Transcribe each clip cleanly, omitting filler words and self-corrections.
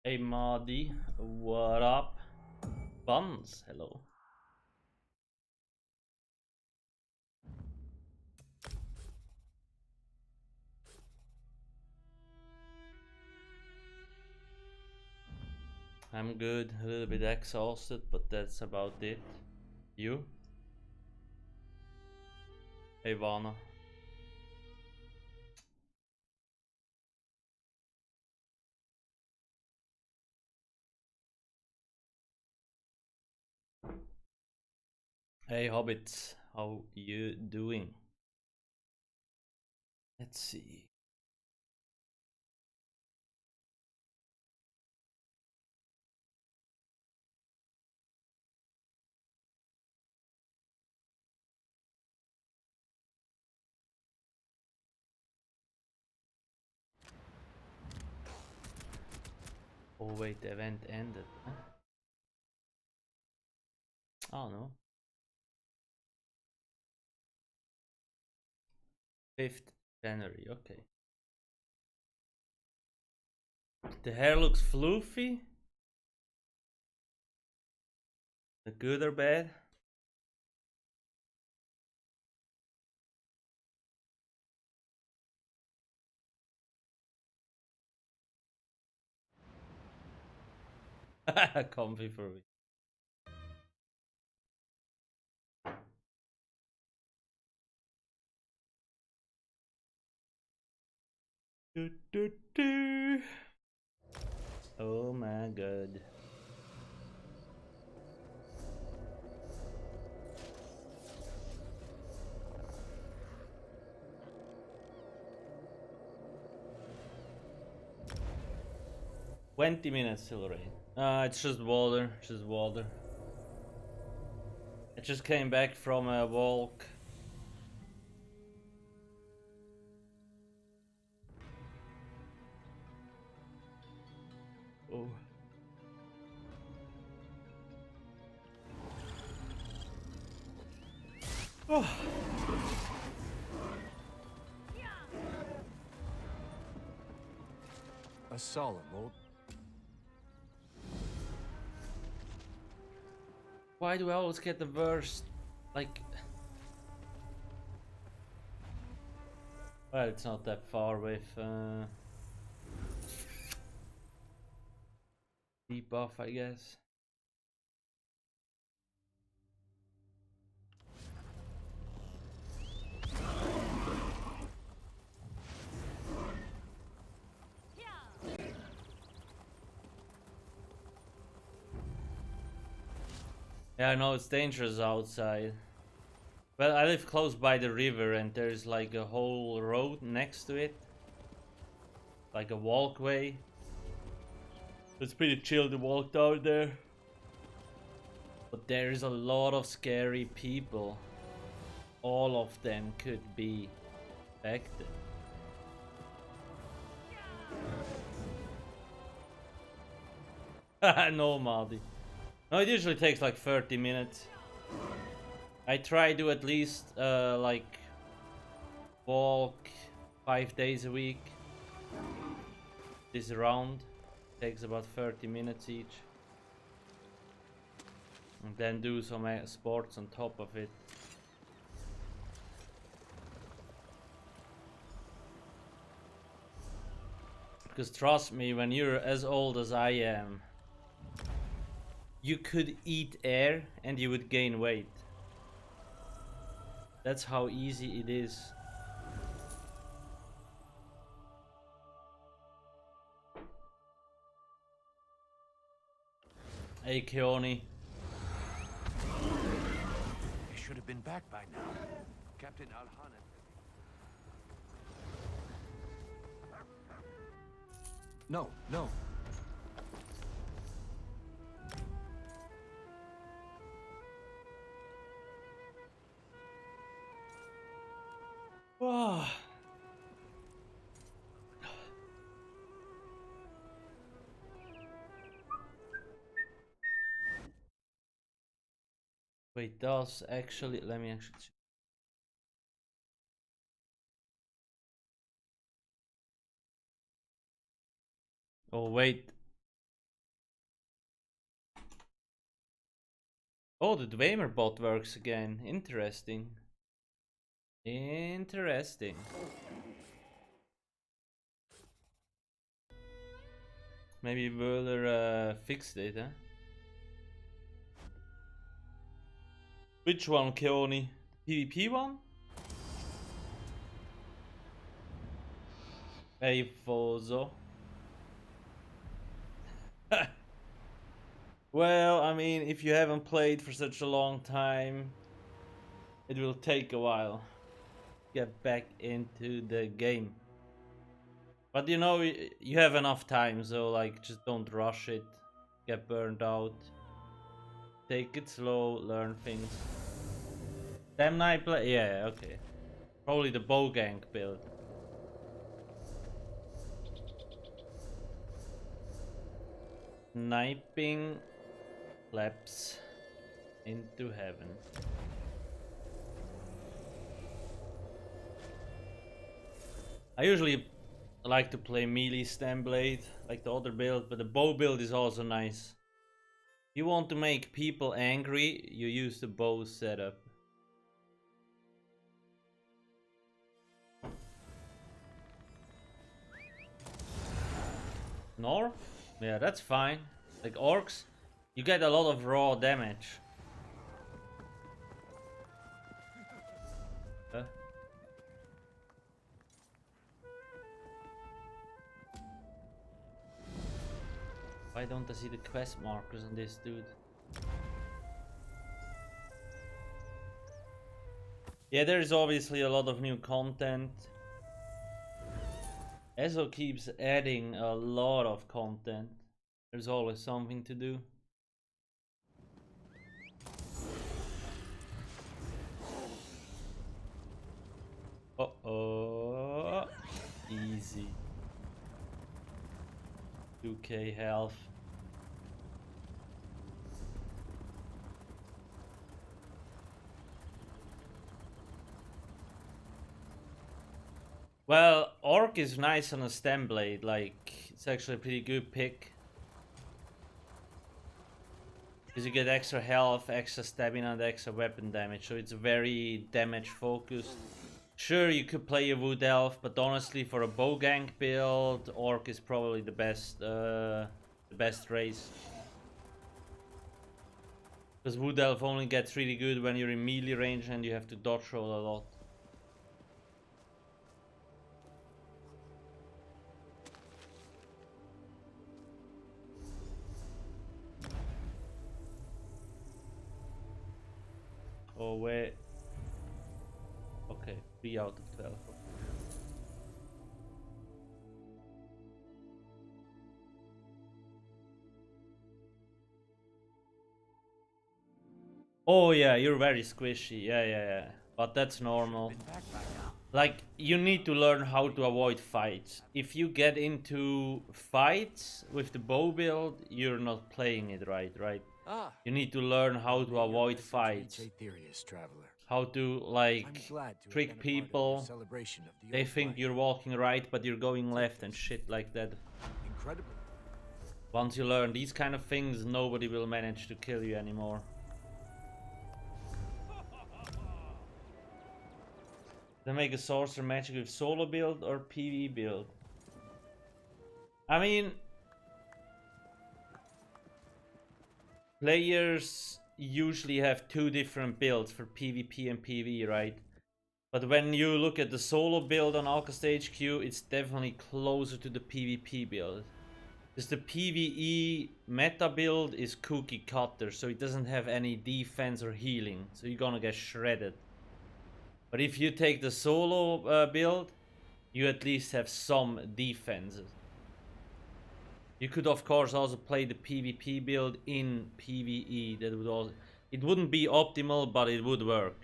Hey Mardi, what up? Buns, hello. I'm good, a little bit exhausted, but that's about it. You? Hey Vana. Hey Hobbits, how you doing? Let's see. Oh wait, the event ended. Huh? Oh no. 5th January, okay. The hair looks floofy. The good or bad? Comfy for me. Do, do, do. Oh my god. $20 till rain. It's just water, just water. I just came back from a walk. Oh. Oh. A solemn old. Why do I always get the worst? Like, well, it's not that far with debuff, I guess. Yeah, I know it's dangerous outside. Well, I live close by the river and there's like a whole road next to it. Like a walkway. It's pretty chill to walk down there. But there's a lot of scary people. All of them could be affected. No, Marty. No, it usually takes like 30 minutes. I try to at least like walk 5 days a week. This round takes about 30 minutes each. And then do some sports on top of it. Because trust me, when you're as old as I am, you could eat air and you would gain weight. That's how easy it is. Hey Keone. They should have been back by now. Captain Alhan. No, no. Wow. Wait, does actually, let me actually see. Oh wait, Oh, the Dwemer bot works again. Interesting. Interesting. Maybe Wöhler fixed it, huh? Which one, Keoni? PvP one? Hey, Fozo. Well, I mean, if you haven't played for such a long time, it will take a while to get back into the game. But you know, you have enough time, so like, just don't rush it, get burned out. Take it slow, learn things. Damn night play, yeah, okay. Probably the bow gank build. Sniping flaps into heaven. I usually like to play melee stem blade like the other build, but the bow build is also nice. If you want to make people angry, you use the bow setup. Nor? Yeah, that's fine. Like orcs, you get a lot of raw damage. Huh? Why don't I see the quest markers on this dude? Yeah, there is obviously a lot of new content. ESO keeps adding a lot of content. There's always something to do. Uh-oh. Easy. 2k health. Well, Orc is nice on a stem blade, like, it's actually a pretty good pick. Because you get extra health, extra stamina, and extra weapon damage, so it's very damage focused. Sure, you could play a Wood Elf, but honestly, for a bow gank build, Orc is probably the best race. Because Wood Elf only gets really good when you're in melee range and you have to dodge roll a lot. Oh wait. Okay, 3 out of 12. Oh yeah, you're very squishy. Yeah. But that's normal. Like, you need to learn how to avoid fights. If you get into fights with the bow build, you're not playing it right? You need to learn how to avoid fights. How to, like, trick people. They think you're walking right, but you're going left and shit like that. Incredible. Once you learn these kind of things, nobody will manage to kill you anymore. They make a sorcerer magic with solo build or PvE build. I mean, players usually have two different builds for PvP and PvE, right? But when you look at the solo build on Alcast HQ, it's definitely closer to the PvP build. Because the PvE meta build is cookie cutter, so it doesn't have any defense or healing, so you're gonna get shredded. But if you take the solo build, you at least have some defenses. You could of course also play the PvP build in PvE. That would also, it wouldn't be optimal, but it would work.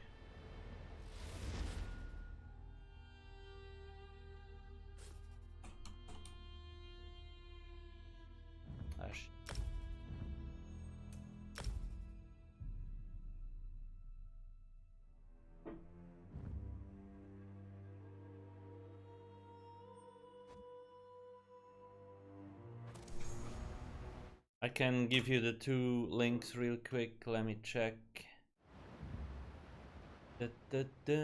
I I can give you the 2 links real quick. Let me check. Da, da, da.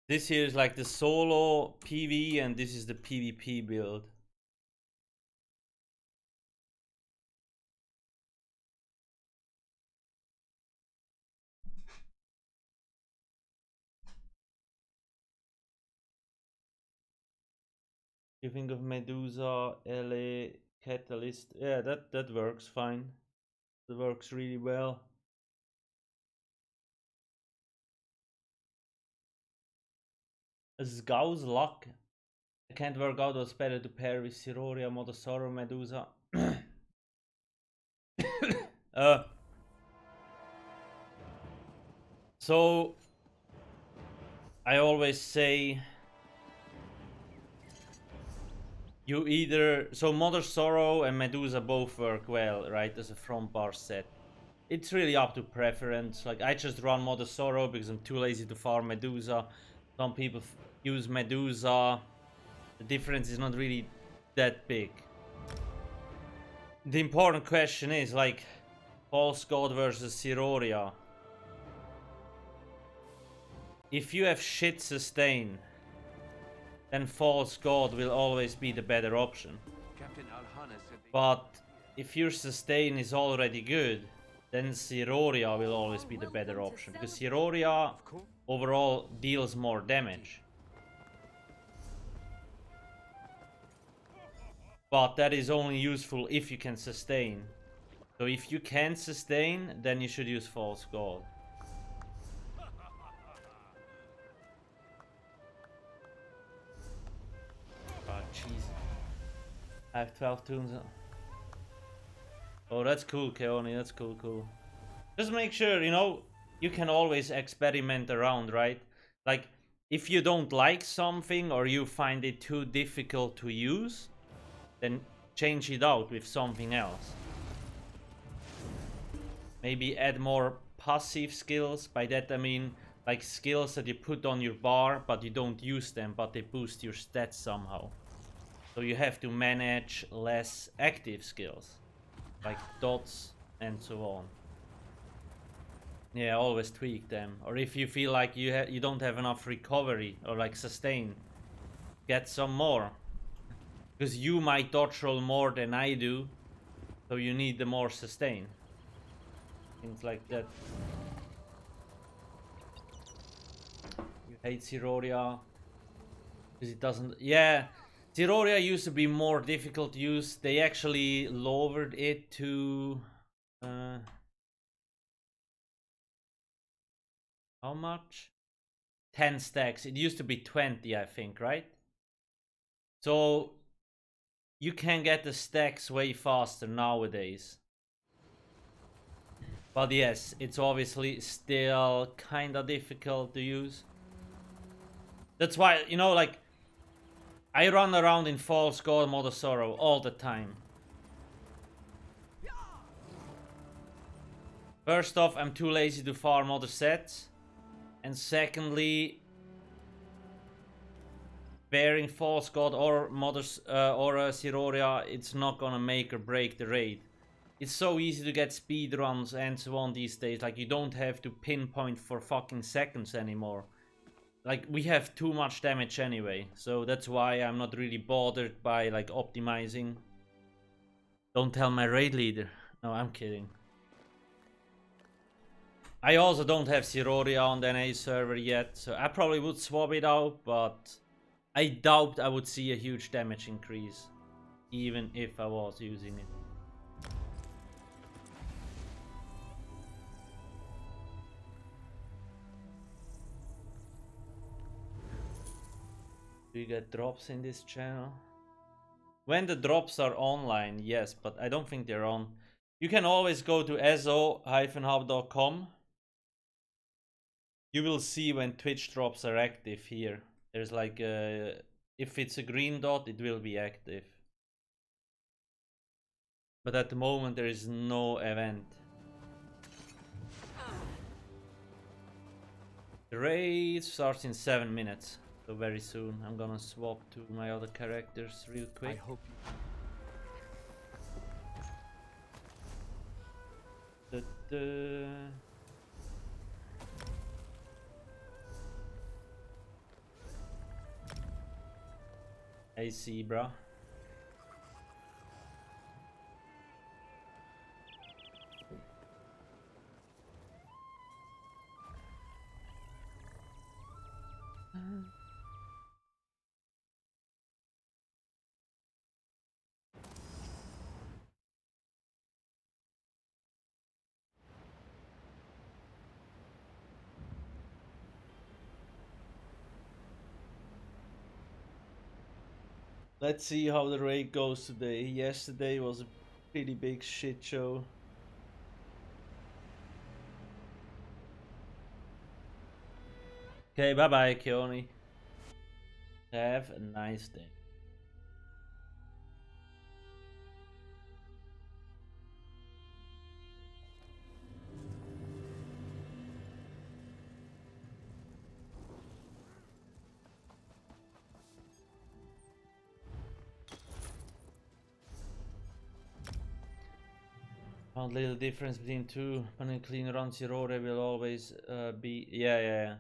This here is like the solo PV and this is the PvP build. You think of Medusa, LA, Catalyst? Yeah, that works fine. That works really well. Gauss luck. I can't work out what's better to pair with Siroria, Motosaur, Medusa. So I always say you either Mother Sorrow and Medusa both work well, right, as a front bar set. It's really up to preference. Like I just run Mother Sorrow because I'm too lazy to farm Medusa. Some people use Medusa. The difference is not really that big. The important question is like False God versus Siroria. If you have shit sustain, then False God will always be the better option. But if your sustain is already good, then Siroria will always be the better option. Because Siroria overall deals more damage. But that is only useful if you can sustain. So if you can sustain, then you should use False God. Oh, jeez. I have 12 tunes. Oh, that's cool, Keone. That's cool. Just make sure, you know, you can always experiment around, right? Like, if you don't like something or you find it too difficult to use, then change it out with something else. Maybe add more passive skills. By that I mean like skills that you put on your bar but you don't use them, but they boost your stats somehow. So you have to manage less active skills like dots and so on. Yeah, always tweak them. Or if you feel like you don't have enough recovery or like sustain, get some more. Because you might dodge roll more than I do, so you need the more sustain. Things like that. You hate Siroria because it doesn't. Yeah, Siroria used to be more difficult to use. They actually lowered it to how much? 10 stacks. It used to be 20, I think, right? So you can get the stacks way faster nowadays. But yes, it's obviously still kinda difficult to use. That's why, you know, like, I run around in False God Mother Sorrow all the time. First off, I'm too lazy to farm other sets. And secondly, bearing False God or Siroria, it's not gonna make or break the raid. It's so easy to get speed runs and so on these days. Like, you don't have to pinpoint for fucking seconds anymore. Like, we have too much damage anyway, so that's why I'm not really bothered by like optimizing. Don't tell my raid leader. No, I'm kidding. I also don't have Siroria on the NA server yet, so I probably would swap it out, but I doubt I would see a huge damage increase, even if I was using it. Do you get drops in this channel? When the drops are online, yes, but I don't think they're on. You can always go to ESO-hub.com. You will see when Twitch drops are active here. There's like if it's a green dot, it will be active. But at the moment there is no event. The raid starts in 7 minutes, so very soon. I'm gonna swap to my other characters real quick. I hope you... I see, bro. Let's see how the raid goes today. Yesterday was a pretty big shit show. Okay, bye bye, Keone. Have a nice day. Found little difference between two. When a clean run zero, they will always be. Yeah.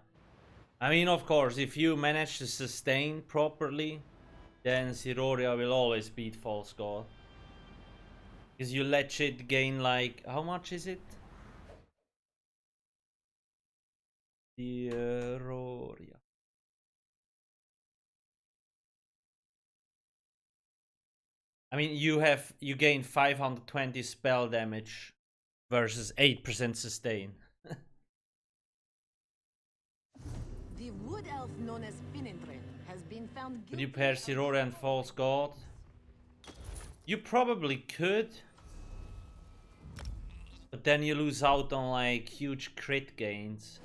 I mean, of course, if you manage to sustain properly, then Siroria will always beat False God. Because you let shit gain like, how much is it? Siroria. I mean, you gain 520 spell damage versus 8% sustain. The wood elf known as Finindrin has been found guilty. Could you pair Siroria and False God? You probably could. But then you lose out on like huge crit gains.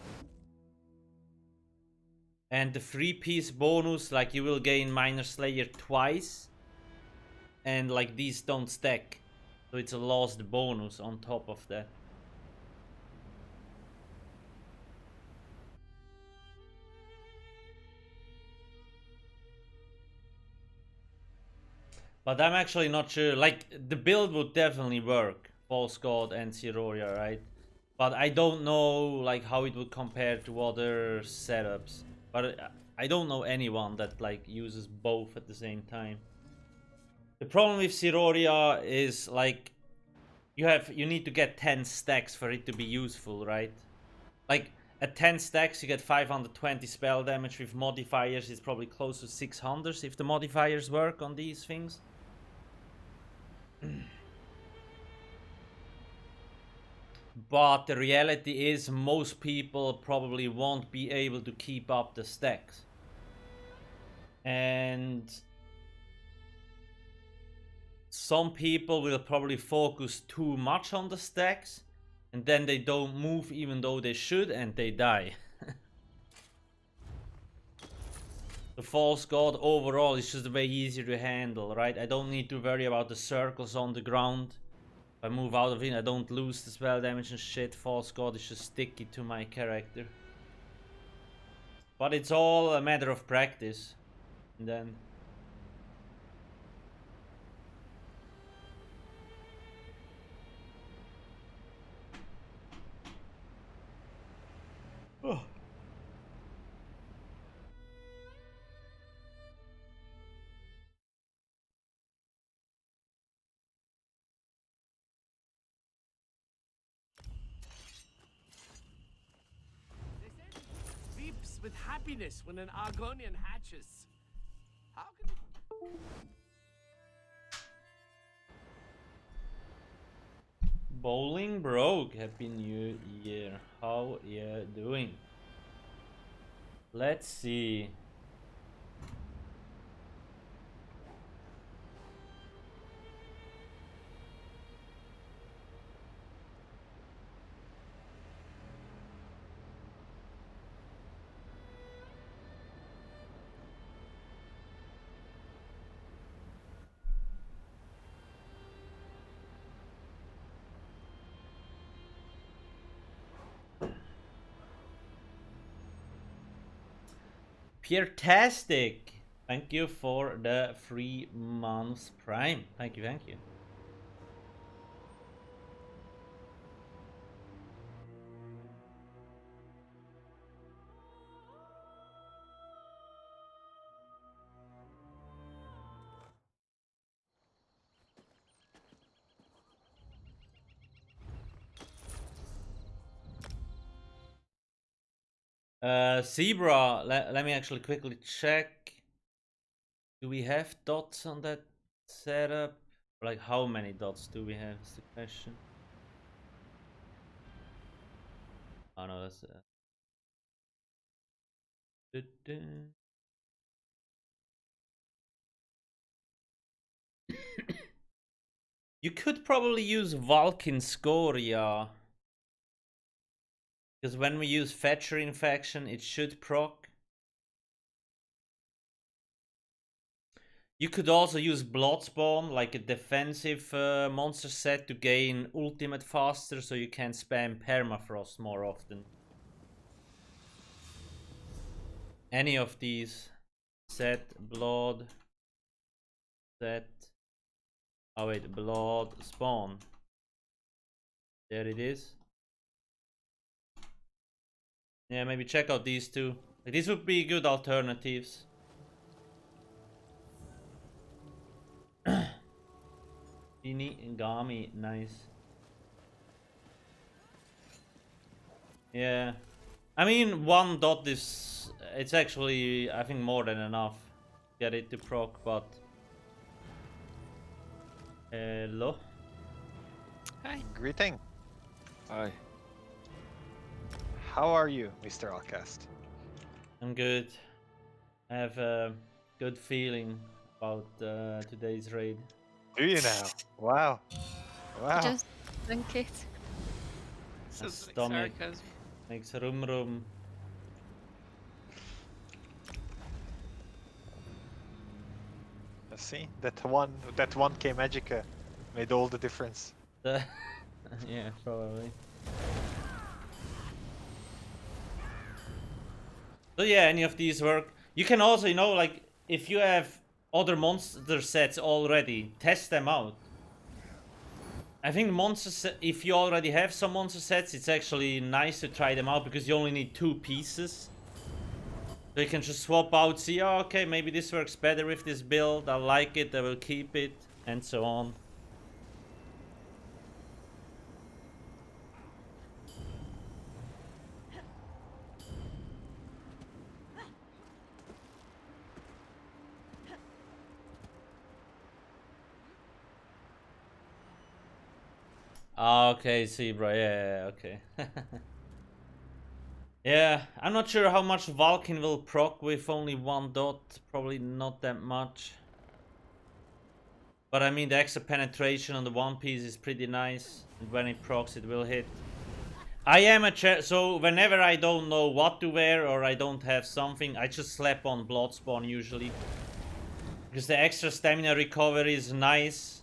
And the 3-piece bonus, like you will gain Minor Slayer twice. And like these don't stack. So it's a lost bonus on top of that. But I'm actually not sure. Like the build would definitely work. False God and Siroria, right? But I don't know like how it would compare to other setups. But I don't know anyone that like uses both at the same time. The problem with Siroria is like you need to get 10 stacks for it to be useful, right? Like at 10 stacks you get 520 spell damage. With modifiers it's probably close to 600 if the modifiers work on these things. But the reality is most people probably won't be able to keep up the stacks. And some people will probably focus too much on the stacks and then they don't move even though they should and they die. The False God overall is just way easier to handle, right? I don't need to worry about the circles on the ground. If I move out of it, I don't lose the spell damage and shit. False God is just sticky to my character. But it's all a matter of practice. And then... Oh. Weeps with happiness when an Argonian hatches. How can it... Bowling Broke, Happy New Year. How you doing? Let's see. Piertastic. Thank you for the 3 months Prime. Thank you, thank you. Zebra, let me actually quickly check. Do we have dots on that setup? Like, how many dots do we have is the question. Oh no, that's You could probably use Vulcan Scoria. Because when we use Fetcher Infection, it should proc. You could also use Bloodspawn, like a defensive monster set, to gain ultimate faster, so you can spam Permafrost more often. Any of these. Set, Blood, set. Oh wait, Blood, Spawn. There it is. Yeah, maybe check out these two. Like, these would be good alternatives. Inigami, nice. Yeah. I mean, 1 dot is... It's actually, I think, more than enough. Get it to proc, but... Hello? Hi. Greeting. Hi. How are you, Mr. Alcast? I'm good. I have a good feeling about today's raid. Do you now? Wow. Wow. Just drink it. My Sounds like stomach sarcasm. makes rum. See, that 1K Magica made all the difference. Yeah, probably. So yeah, any of these work. You can also, you know, like, if you have other monster sets already, test them out. I think if you already have some monster sets, it's actually nice to try them out, because you only need 2 pieces. So you can just swap out, see, oh, okay, maybe this works better with this build, I like it, I will keep it, and so on. Okay, Zebra, yeah, okay. Yeah, I'm not sure how much Vulcan will proc with only 1 dot, probably not that much. But I mean, the extra penetration on the one piece is pretty nice, and when it procs it will hit. I am so whenever I don't know what to wear or I don't have something, I just slap on Bloodspawn usually. Because the extra stamina recovery is nice.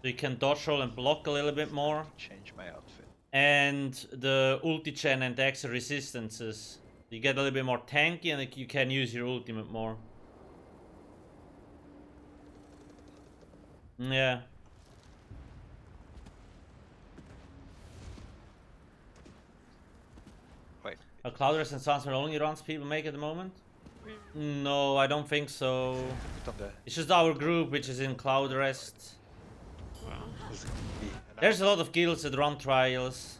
So you can dodge roll and block a little bit more. Change my outfit. And the ulti gen and the extra resistances. You get a little bit more tanky and you can use your ultimate more. Yeah. Wait. Cloudrest and Sunsmell only runs people make at the moment? No, I don't think so. It's just our group which is in Cloudrest. There's a lot of guilds that run trials.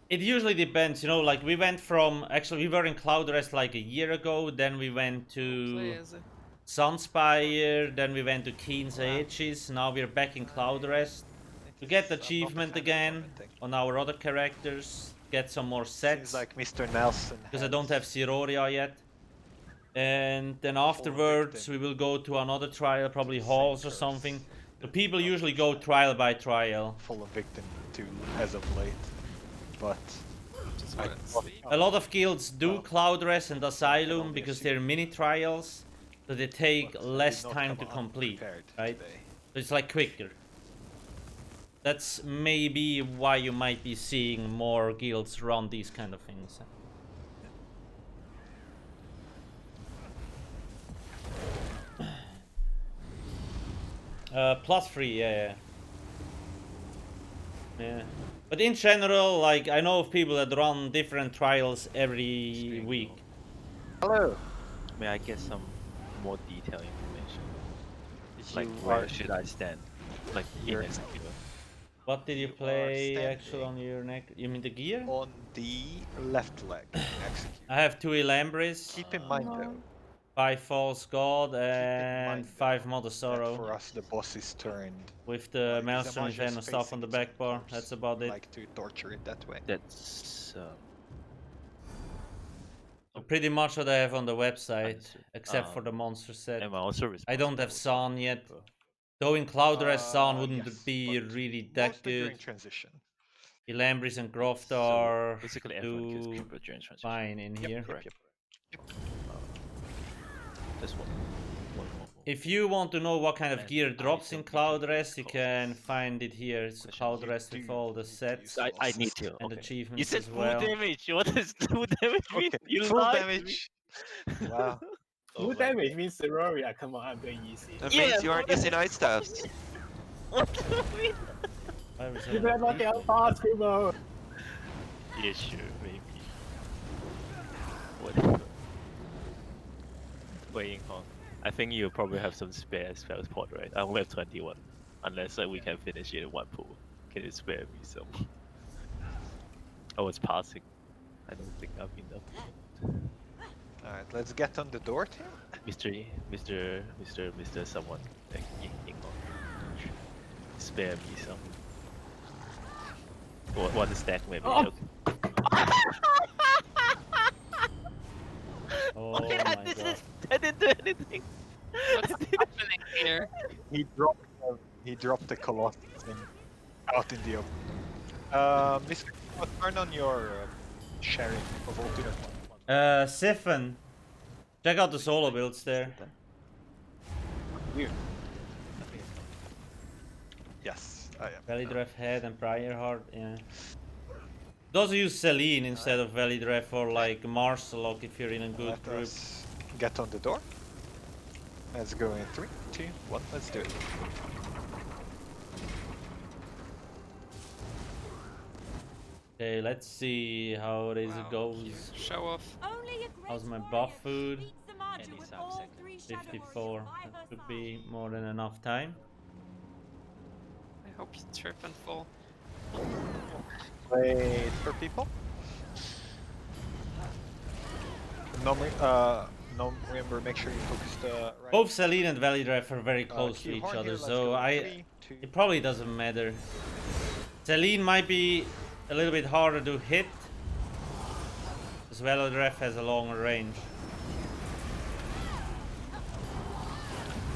It usually depends, you know, like we went from... Actually, we were in Cloudrest like a year ago, then we went to Sunspire, then we went to Keen's Aegis, now we're back in Cloudrest. To get achievement again on our other characters, get some more sets. Seems like Mr. Nelson. Because I don't have Siroria yet. And then afterwards we will go to another trial, probably Halls or something. So people usually go trial by trial. Full of victim too, as of late. But a lot of guilds do Cloudrest and Asylum because they're mini trials, so they take less time to complete, right? So it's like quicker. That's maybe why you might be seeing more guilds run these kind of things. +3, yeah. Yeah. But in general, like, I know of people that run different trials every week. Hello. May I get some more detailed information? Like, You where are should I stand? Like, in You're- executor. What did you You are play actually standing on your neck? You mean the gear? on the left leg. Execute. I have 2 Elambris, Keep in mind though. 5 False God, in and mind, 5 though, Mother that Sorrow. for us the boss is turned. With the Maelstrom Zamaj is Inferno stuff facing on the its own back bar. course. That's about I it. like to torture it that way. That's Pretty much what I have on the website, understood. except for the monster set. Am I also I don't have responsible San yet. for- Though in Cloudrest, San wouldn't Yes, be but really that mostly good. during transition. Elambris and Croft So are basically everyone kills do Creeper during transition. fine in here. Correct. Just one. If you want to know what kind of And gear I drops in don't need to use Cloudrest, you clothes. can find it here. It's Question. Cloudrest with do all the need to sets use I need to. and Okay. achievements You said as full well. damage. What does full damage mean? Okay, You full lied to damage. me. Wow. Oh Full my damage means Terraria. Come on, I'm doing easy. That Yeah, means you aren't full using damage. night staffs. What do you mean? Why was You it better not get fast, Kubo. Yeah, sure, maybe. Whatever. Wait, Hong. I think you probably have some spare spells pot, right? I only have 21. Unless we can finish it in one pool. Can you spare me some? I was passing. I don't think I've enough. Alright, let's get on the door team. Mr. Someone. Like, Hong. Spare me some. One stack maybe. Oh! Okay. Oh Okay, my this god. is, I didn't do anything. What's happening here? He dropped the Colossus out in the open. Mr. Turn on your sharing of ultimate. Siphon. Check out the solo builds there. Weird. Yes, I am. Valley Head and Briarheart, yeah. Those use Celine instead of Valley or like Marcelok if you're in a good Let group. us get on the door. Let's go in 3, 2, 1, let's do it. Okay, let's see how this Wow, goes. Show off. How's my buff food? Any second. 54. That should be more than enough time. I hope you trip and fall. Wait for people. No, remember, make sure you focus the right. Both Celine and Valley are very close to Key each horn other, here, let's so go. I 3, 2, it probably doesn't matter. Celine might be a little bit harder to hit, as Velodref has a longer range.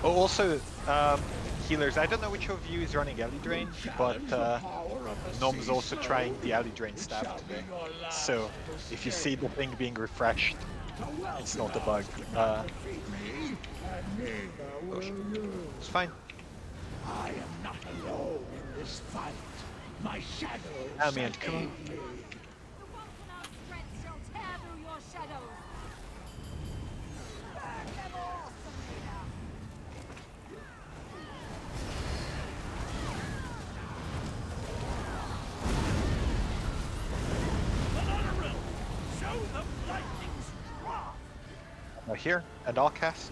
Oh, also, healers, I don't know which of you is running Alley Drain, but Nom's also trying the Alley Drain staff today. So, if you see the thing being refreshed, it's not a bug. It's fine. I am not alone in this fight. My shadow. Amy and Kuma. Here, and Alcast.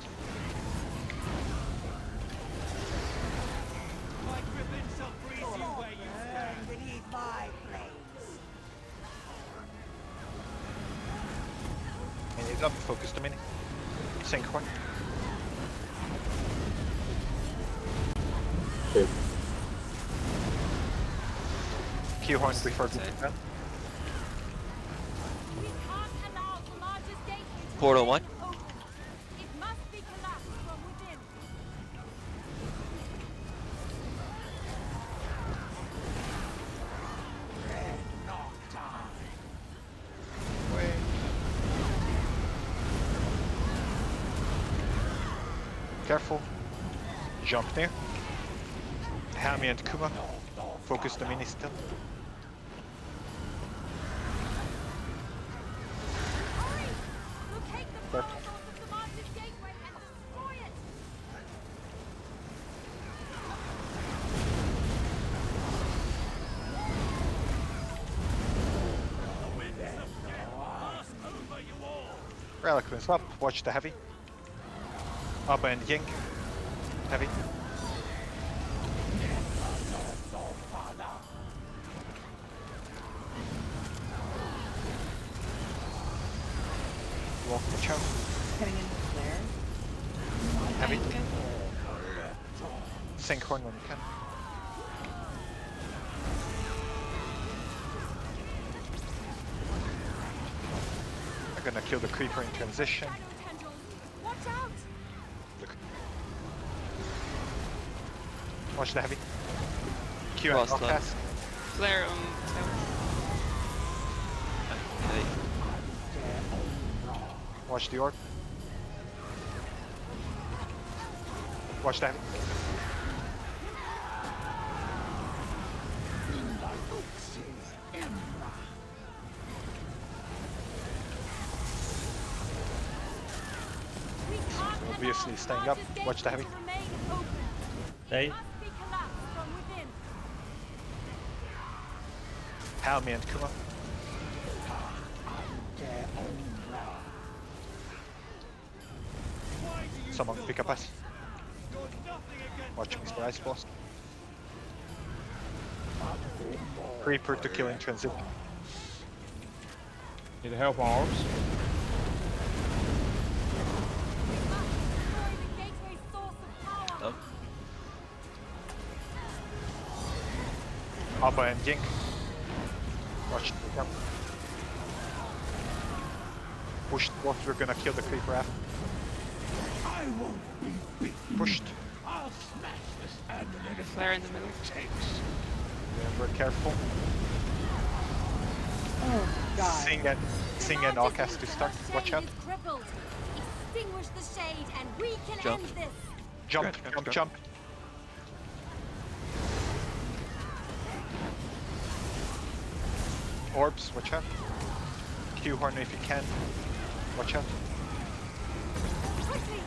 My Gryphon shall freeze you where you stand. Beneath my blades. And he's up, focused a minute. Sync horn. Q horn before the gun. Portal 1. Careful. Jump there. Hammy and Kuma. Focus the mini still. Reliquance up, watch the heavy. Abba and Ying. Heavy. Walk, watch out. Cutting into flare. Heavy. Okay. Sync horn when you can. I'm gonna kill the creeper in transition. Watch out! Look. Watch the heavy. Q and Cross line. Alcast. Flare on tower. Okay. Watch the orb. Watch the heavy. We can't allow Obviously staying up. Archer's Watch the heavy. gateway to remain open. Hey. Must be collapsed from within. Helmi and Kuma. Someone pick up us. Watch Mr. Ice Blast. Creeper to kill in transit. Need help on orbs? We must destroy the gateway's source of power. Oh. Abba and Ying. Watch the jump. Push what we're gonna kill the creeper after. I won't be beaten. Pushed. I'll smash this amulet if Flare in the middle. it takes. We're careful. Oh god. Sing and Alcast to start. Watch out. Extinguish the shade and we can Jump. end this. Jump, Jump, jump, jump. jump. Orbs, watch out. Q horn if you can. Watch out. Quickly,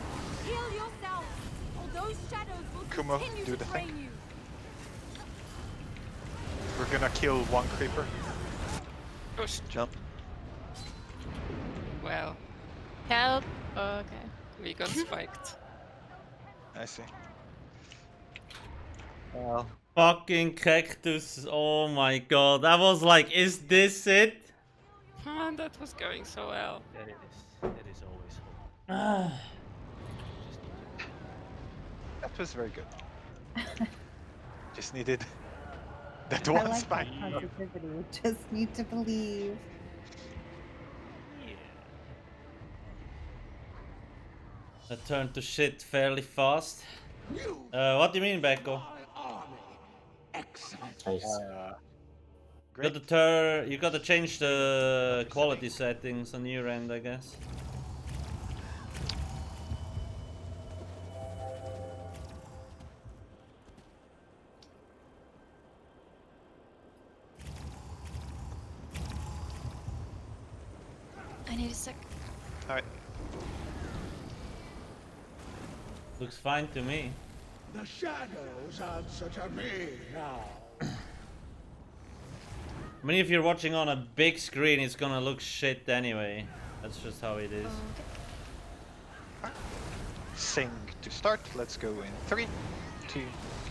heal yourself, or those shadows will Kumo, continue do to the drain thing. you. We're gonna kill one creeper. Push. Jump. Well, Help. Oh, okay. we got spiked. I see. Well, Fucking cactus. Oh my god. I was like, is this it? Man, that was going so well. That is always hope. that was very good. Just needed that I one like spike. that positivity. Just need to believe. That turned to shit fairly fast. You, What do you mean, Becco? my army. Excellent. You Great. you gotta change the quality settings on your end, I guess. I need a sec. Alright. Looks fine to me. The shadows answer to me now. I mean, if you're watching on a big screen, it's gonna look shit anyway. That's just how it is. Okay. Sing to start. Let's go in 3, 2,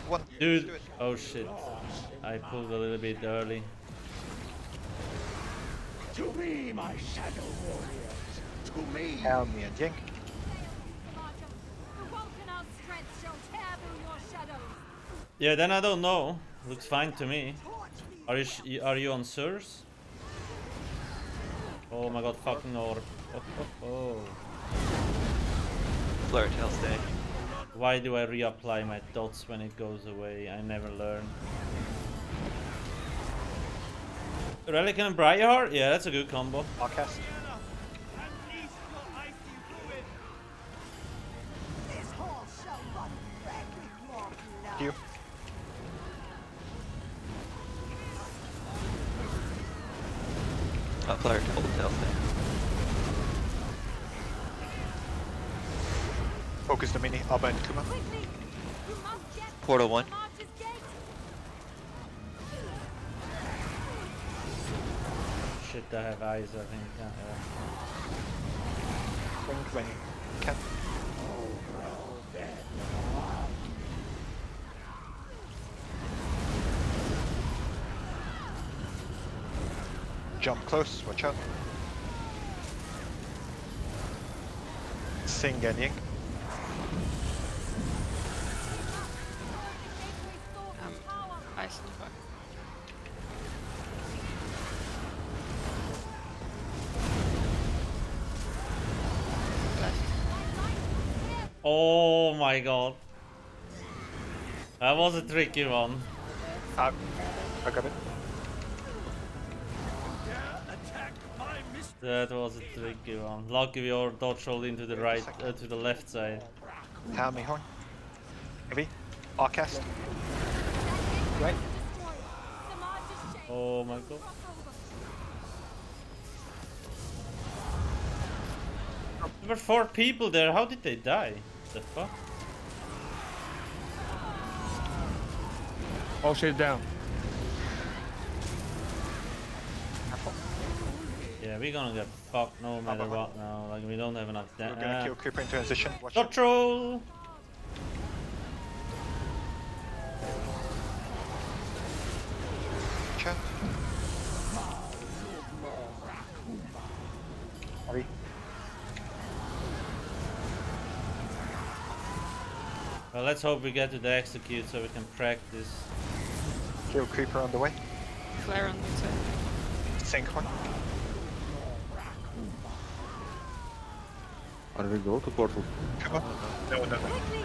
1. Dude, Do it. oh shit. I pulled a little bit early. To me, my shadow warriors. To me. Helmi and Ying. The Vulcan strength shall tear through your shadows. Yeah, then I don't know. Looks fine to me. Are you on Sirs? Oh my god, fucking orb. Oh. Flare tail stay. Why do I reapply my dots when it goes away? I never learn. Relic and Briarheart? Yeah, that's a good combo. Alcast. This hall shall run red with your blood. Q. Flare tail stay. Focus the mini. Abba and Kuma. Quickly, you must get Portal 1. to Archer's gate. Shit, I have eyes, I think. Yeah. Think when you can. Jump close, watch out. Sing and Ying. Eisenberg. Oh my god. That was a tricky one. I got it. That was a tricky one. Lucky we all dodge rolled into the right, to the left side. Hammy horn. Heavy. Alcast. Right. Oh my god. There were 4 people there. How did they die? The fuck? All shit down. Yeah, we're gonna get fucked no matter what now. Like, we don't have enough We're gonna kill Creeper in transition. Watch dodge roll! out. Hurry. Well, let's hope we get to the execute so we can practice. Kill Creeper on the way. Flare on the side. Sink horn. How do we go to portal? Come on. No. Quickly!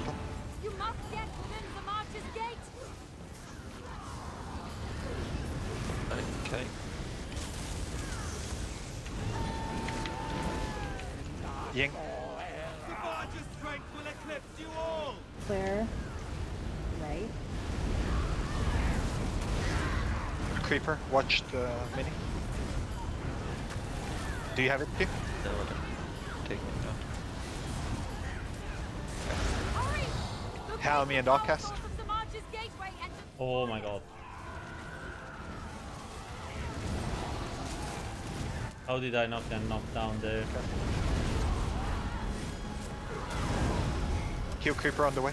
You must get within the March's gate! Okay. Ying. Clear. Right. Creeper, watch the mini. Do you have it, Pip? No, take it down. Helmy and Alcast. Oh my god. How did I not get knocked down there? Kill Creeper on the way.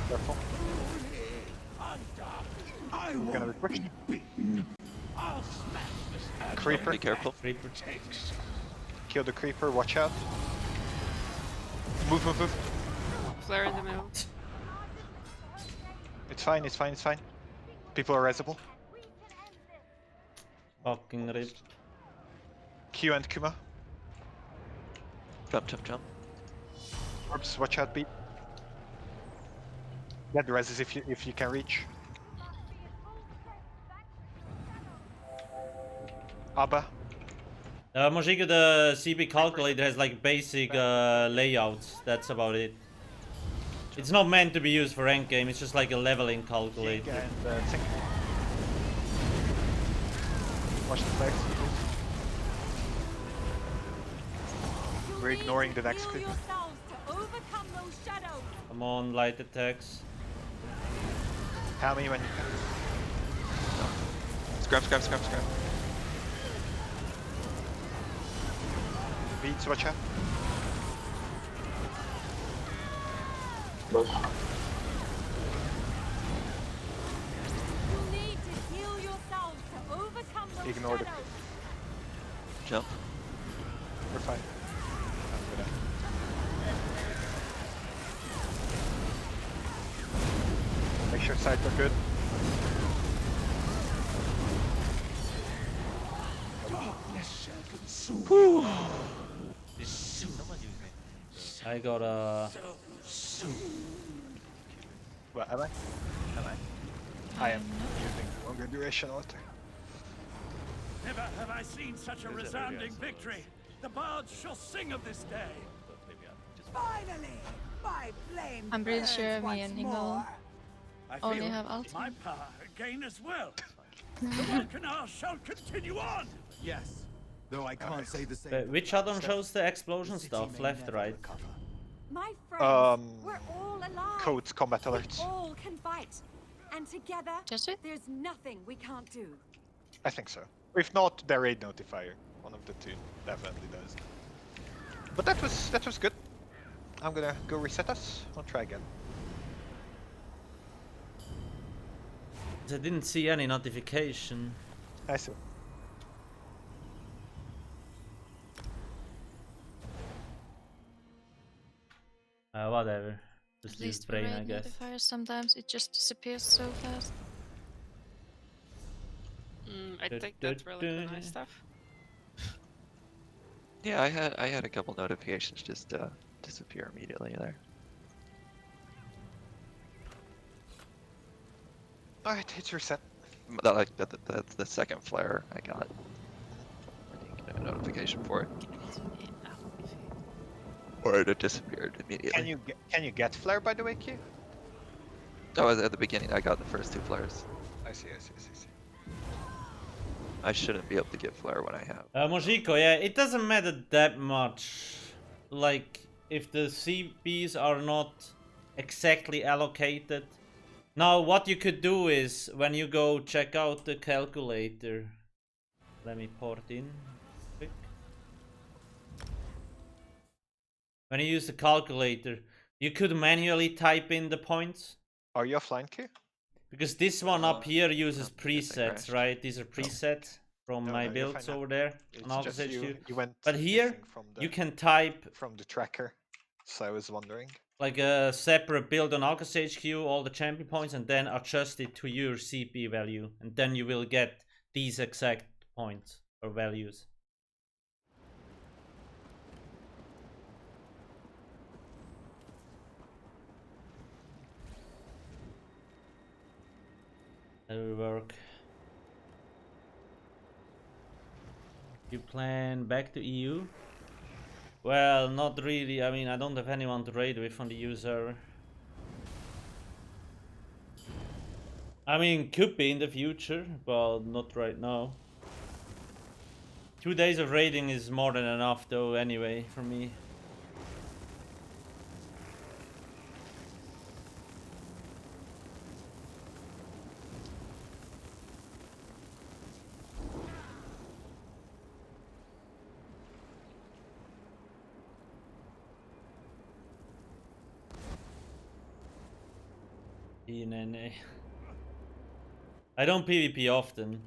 Careful. I'm gonna be pushed. Creeper. Be careful. Creeper. Kill the Creeper, watch out. Move. Flare in the middle. It's fine. People are resible. Fucking rip. Q and Kuma. Jump. Orbs, watch out, beat. Get the reses if you can reach. Abba. Mojiko, the CB calculator has like basic layouts. That's about it. It's not meant to be used for endgame. It's just like a leveling calculator. And Sink. Watch the flags. We're ignoring the next Creeper. Come on, light attacks. Helmy when you can. Scrap. Beats, watch out. Ignore the Jump. We're fine. Make sure sides are good. I got a. What am I? I am using longer duration altar. Never have I seen such a resounding victory. The bards shall sing of this day. Finally, my flame I'm pretty burns sure me once and Hingle more. I only feel have ulti. my power gain as well. The Volcanar shall continue on. Yes. Though I can't say the same. Which add-on shows the explosion stuff? Left, right? My friends, Um, we're all alive. Codes, combat We alerts. all can fight. And together, Just it? there's nothing we can't do. I think so. If not, the raid notifier. One of the two definitely does. But that was good. I'm gonna go reset us. I'll try again. I didn't see any notification. I see. Whatever. Just At use least for brain, I raid guess. notifiers, sometimes it just disappears so fast. I think that's really nice stuff. Yeah, I had a couple notifications just disappear immediately there. Alright, it's reset. That's the second flare I got. I didn't get a notification for it. Or it disappeared immediately. Can you get flare, by the way, Q? Oh, at the beginning I got the first two flares. I see. I shouldn't be able to get flare when I have. Mojiko, yeah, it doesn't matter that much. Like, if the CPs are not exactly allocated. Now, what you could do is, when you go check out the calculator, let me port in quick. When you use the calculator, you could manually type in the points. Are you offline, Q? Because this one up here uses I guess I presets, crashed. right? These are presets from my you're builds fine now. over there It's on just Alcast you HQ. went But here, missing from the, you can type from the tracker, so I was wondering. like a separate build on Alcast HQ, all the champion points, and then adjust it to your CP value. And then you will get these exact points or values. That will work. You plan back to EU? Well, not really. I mean, I don't have anyone to raid with on the EU server. I mean, could be in the future, but not right now. 2 days of raiding is more than enough though, anyway, for me. PCNA. I don't PvP often.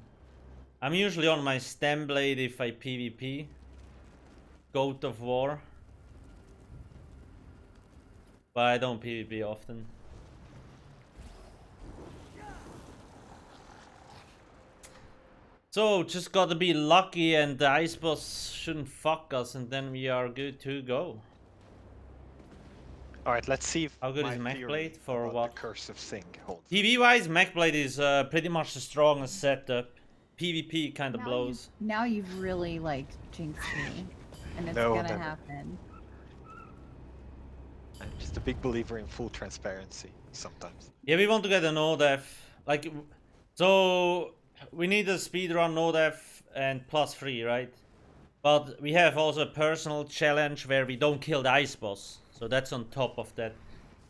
I'm usually on my stem blade if I PvP. Goat of War. But I don't PvP often. So, just gotta be lucky and the ice boss shouldn't fuck us and then we are good to go. Alright, let's see if How good my is Mech theory Blade for about what? the Curse of Sing holds. PvP wise, Mech Blade is pretty much the strongest setup. PvP kind of blows. Now you've really like jinxed me, and it's No, gonna never. happen. I'm just a big believer in full transparency sometimes. Yeah, we want to get a no def. Like, so we need a speedrun no def and +3, right? But we have also a personal challenge where we don't kill the ice boss. So that's on top of that.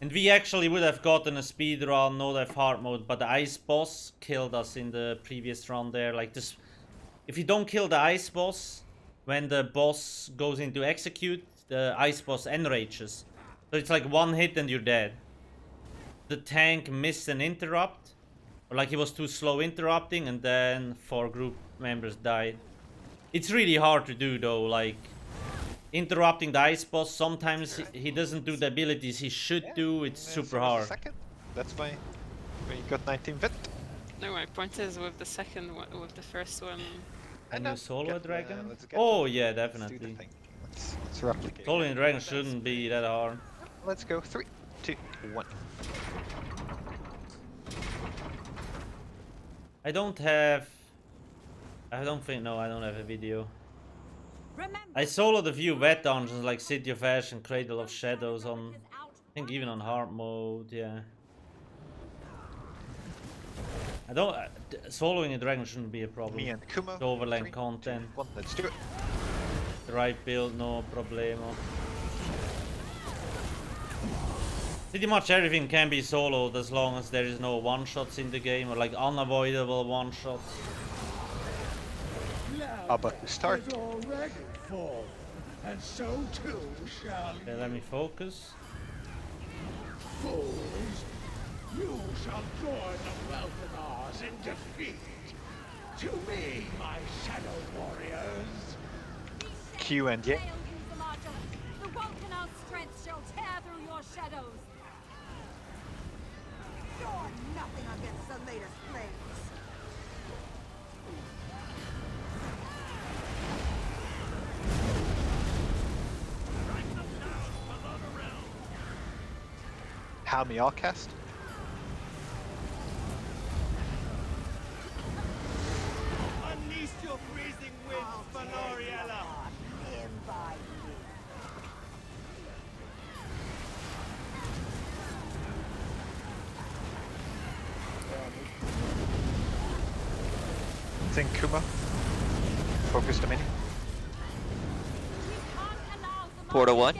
And we actually would have gotten a speedrun no def hard mode, but the ice boss killed us in the previous run there. Like this, if you don't kill the ice boss, when the boss goes into execute, the ice boss enrages. So it's like one hit and you're dead. The tank missed an interrupt, or like he was too slow interrupting, and then 4 group members died. It's really hard to do though, like interrupting the ice boss. Sometimes he doesn't do the abilities he should do. It's super hard. Second. That's why when you got 19 bit. No, my point is with the second one, with the first one. And you solo dragon? let's get Oh them. yeah, Let's do the definitely. thing. Let's replicate. Solo dragon shouldn't be that hard. Let's go 3, 2, 1. I don't have. I don't think. No, I don't have a video. I soloed a few wet dungeons like City of Ash and Cradle of Shadows on. I think even on hard mode. Yeah. I don't. Soloing a dragon shouldn't be a problem. Me and Kumo. The overland 3, content. 2, 1. Let's do it. The right build, no problemo. Pretty much everything can be soloed as long as there is no one-shots in the game, or like unavoidable one-shots. Now Abba to start. Is already full, and so too shall Okay, let me focus. fools. You shall join the Welfenars in defeat. To me, my shadow warriors. Q and Ying. The Vulcan's strength shall tear through your shadows. You're nothing against the latest flames. Helmi Alcast. Unleash your freezing winds, Valoriella! Think Kuma. Focus the mini. Portal 1.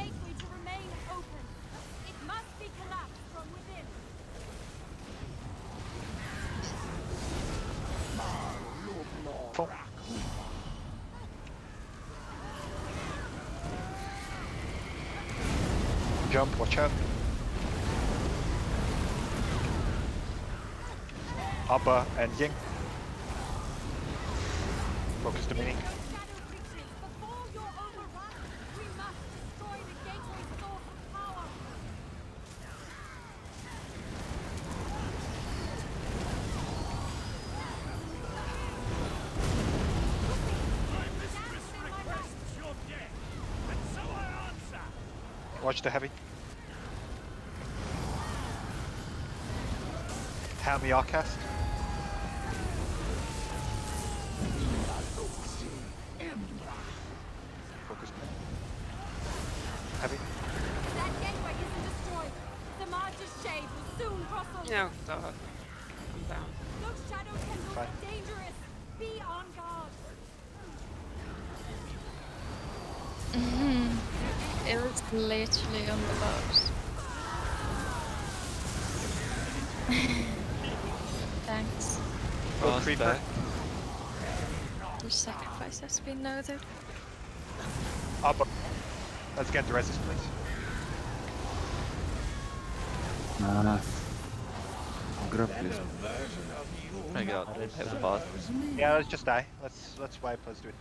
Full. Jump, watch out. Abba and Ying. Focus the mini. Watch the heavy. Helmi Alcast. Focus. Heavy. That gateway isn't destroyed. The March's shade will soon cross over. No, God. I'm down. Those shadow tendrils Fine. are dangerous. Be on guard. It was literally on the boat. Thanks. Oh, creeper. Your sacrifice has been noted. Abba. Let's get the resist, please. Grab please. I got have the boss. Yeah, let's just die. Let's wipe. Let's do it.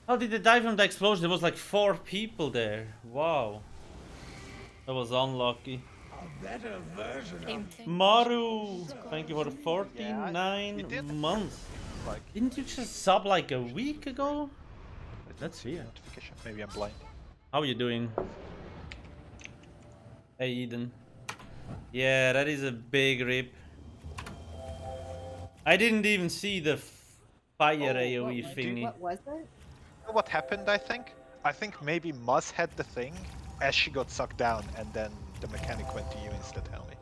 How did they die from the explosion? There was like 4 people there. Wow. That was unlucky. A better version Same of thing. Maru! Thank you for the Yeah, 49 you did. months. Like, Didn't you just sub like a week ago? let's That's see weird. notification. Maybe I'm blind. How are you doing? Hey Eden. Yeah, that is a big rip. I didn't even see the fire AoE thingy. What was it? You know what happened? I think maybe Muzz had the thing as she got sucked down, and then the mechanic went to you instead, Helmi.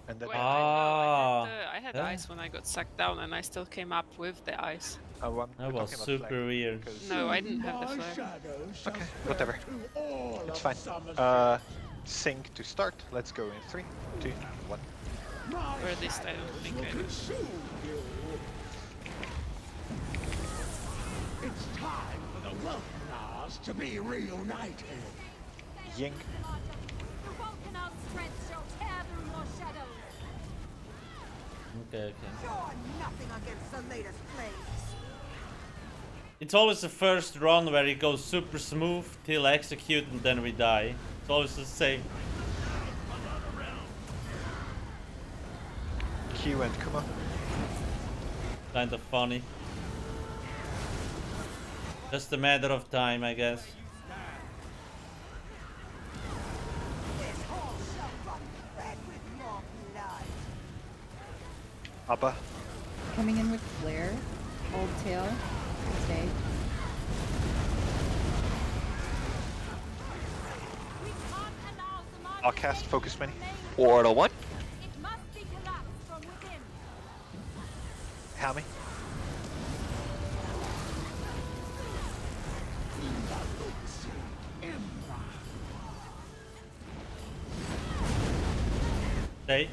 And then Wait, Ah, I had yeah. ice when I got sucked down and I still came up with the ice. oh, That we're was talking about super flag, weird. because- No, I didn't have the my flare. shadow shall Okay, spread whatever. to all It's of fine. Somerset. Sync to start. Let's go in 3, 2, 1. My Or at least I don't think shadows I will do. consume you. It's time for the Welfenars to be reunited. Ying. The Vulcan's strength shall tear through your shadows. Okay, okay. You're nothing against the latest flames. It's always the first run where it goes super smooth till execute and then we die. It's always the same. Q and Kuma. Kind of funny. Just a matter of time, I guess. This hall shall run red with your blood. Abba. Coming in with flare. Old tail. Stay. We can't allow the March's I'll cast shade focus to mini. remain Portal 1. It must be collapsed from within. Helmi. Stay.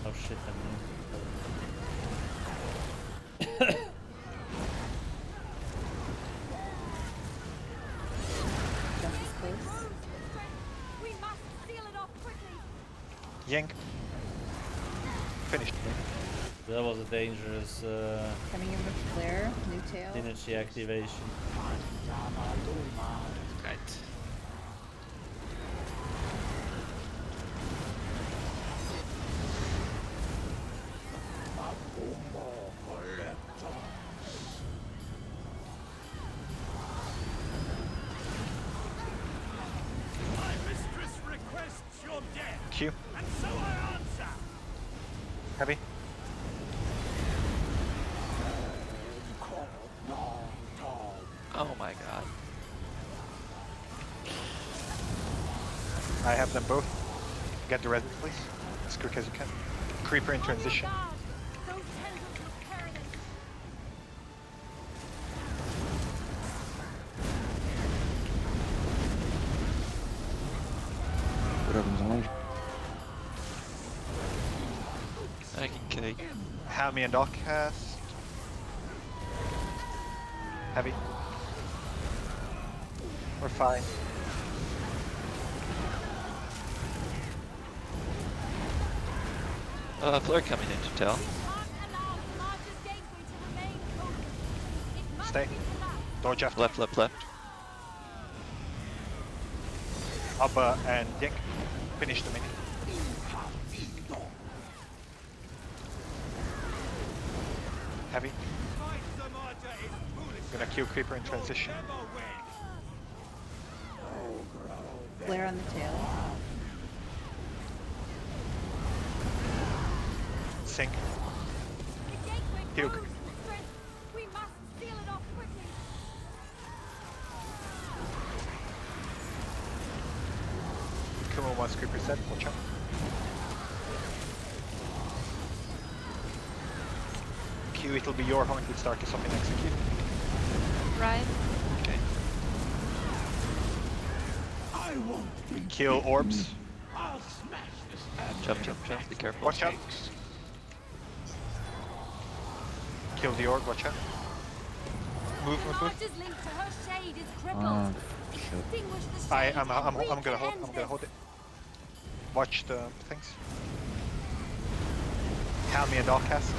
Oh shit, I mean. Yank. Finished. That was a dangerous Coming in with flare, new tail. synergy activation. Right. My mistress requests your death, Q. and so I answer. Heavy. Oh my god. I have them both. Get the res, please. As quick as you can. Creeper in transition. I can kill. Hammy and Alcast. Heavy. We're fine. Flare coming into tail. Stay. Dodge after. Left, left, left. Abba and Yank. Finish the mini. Heavy. Gonna kill Creeper in transition. Flare on the tail. Sink. Heal. We must seal it off quickly. Come on, once Creeper set. Watch out. Q, it'll be your haunted start to something execute. Right. Okay. I won't be Kill orbs. I'll smash this. Jump, jump, jump. Be careful. Watch out. Kill the orb, watch out. Move, move, move. March's link to her shade is crippled. Extinguish the shade I'm and we gonna can hold. end I'm gonna this. hold it. Watch the things. Helmy and Alcast.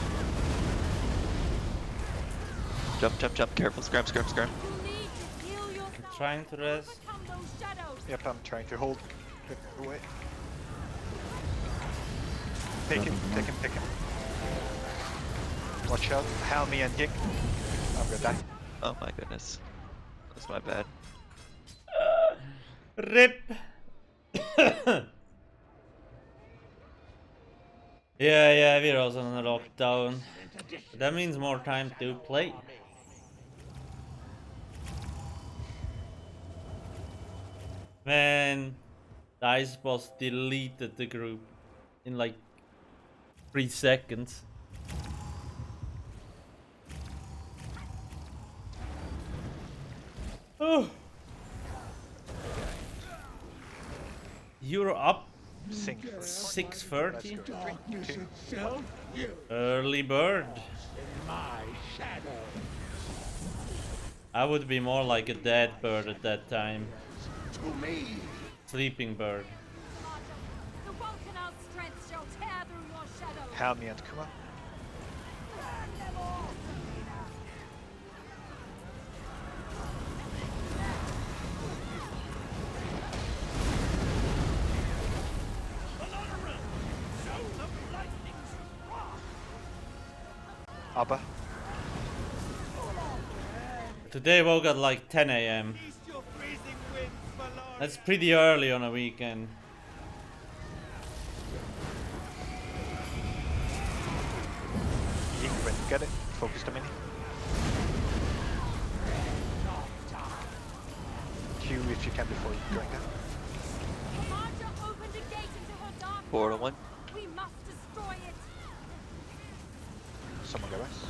Jump, jump, jump. Careful. Scram, scram, scram. You need to heal yourself. Trying to rest. Overcome those shadows. Yep, I'm trying to hold. Get away. Take him, take him, take him. Watch out. Helmy and Yig. I'm gonna die. Oh my goodness. That's my bad. RIP! yeah, we're also on a lockdown. That means more time to play. Man, the Ice Boss deleted the group in like 3 seconds. Oh. You're up Sink. 6:30. darkness itself. You Early bird. in my shadow. I would be more like a dead bird at that time. To me. Sleeping bird. The Vulcanite strength shall tear through your shadow. Helmy and Kuma. Burn them all. Abba. Today woke at like 10 AM. That's pretty early on a weekend. Yig, when you get it, focus the mini. Q if you can before you going down. Commander opened a gate into her dark 4 to world. 1. We must destroy it. Someone go us.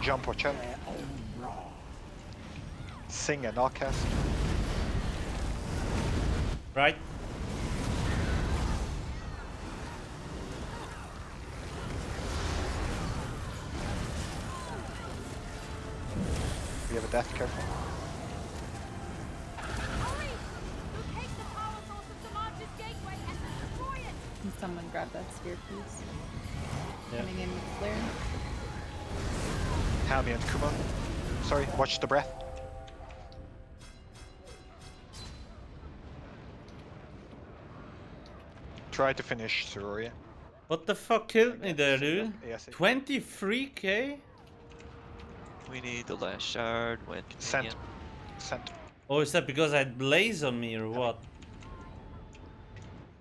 Jump or check. Sing and Alcast. Right? We have a death, careful. someone grab that spear, please. Yeah. Coming in with flare. Hami and Kuma. Sorry, watch the breath. Try to finish Suroria. What the fuck killed me there, dude? Yes, 23k? We need the last shard when Sent. convenient. Sent. Oh, is that because I had Blaze on me or what?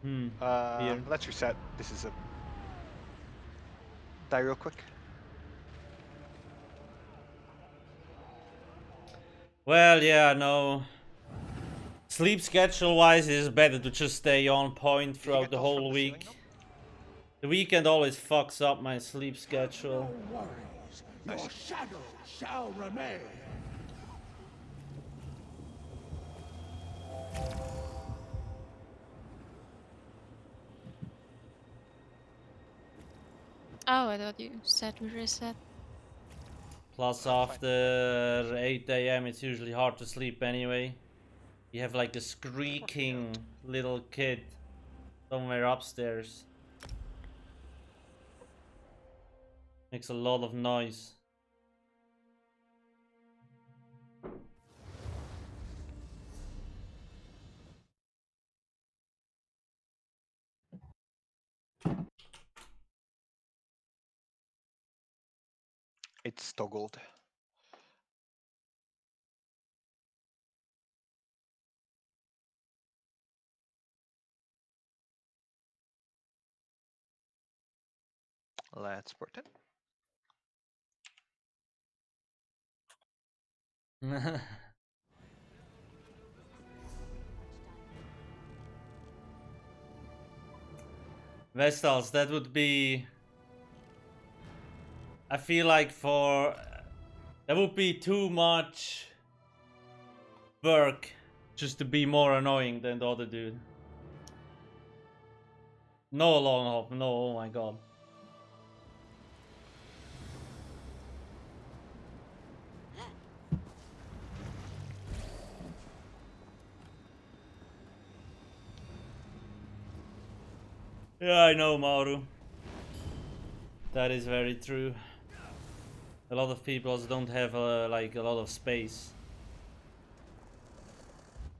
Here. Let's reset. This is a... Die real quick. Well, yeah, no. Sleep schedule wise, it is better to just stay on point throughout the whole week. The weekend always fucks up my sleep schedule. No worries. Your shadow shall remain. Oh, I thought you said we reset. Plus, after 8 AM, it's usually hard to sleep anyway. You have like a squeaking little kid somewhere upstairs. Makes a lot of noise. It's toggled. Let's port it. Vestals, that would be... I feel like for... That would be too much work just to be more annoying than the other dude. No long hop, no, oh my god. Yeah, I know, Maru. That is very true. A lot of people don't have like a lot of space.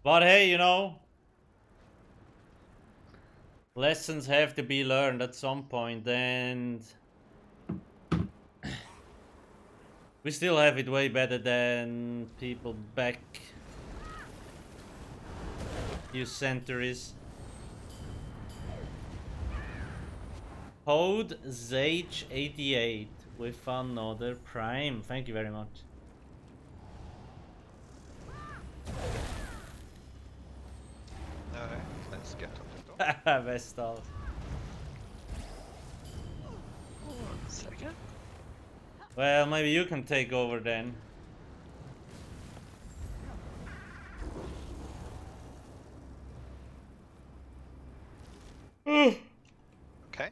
But hey, you know, lessons have to be learned at some point, and we still have it way better than people back few centuries. Code Zage88 with another Prime. Thank you very much. Alright, let's get on the door. Vestal. 1 second. Well, maybe you can take over then. Okay.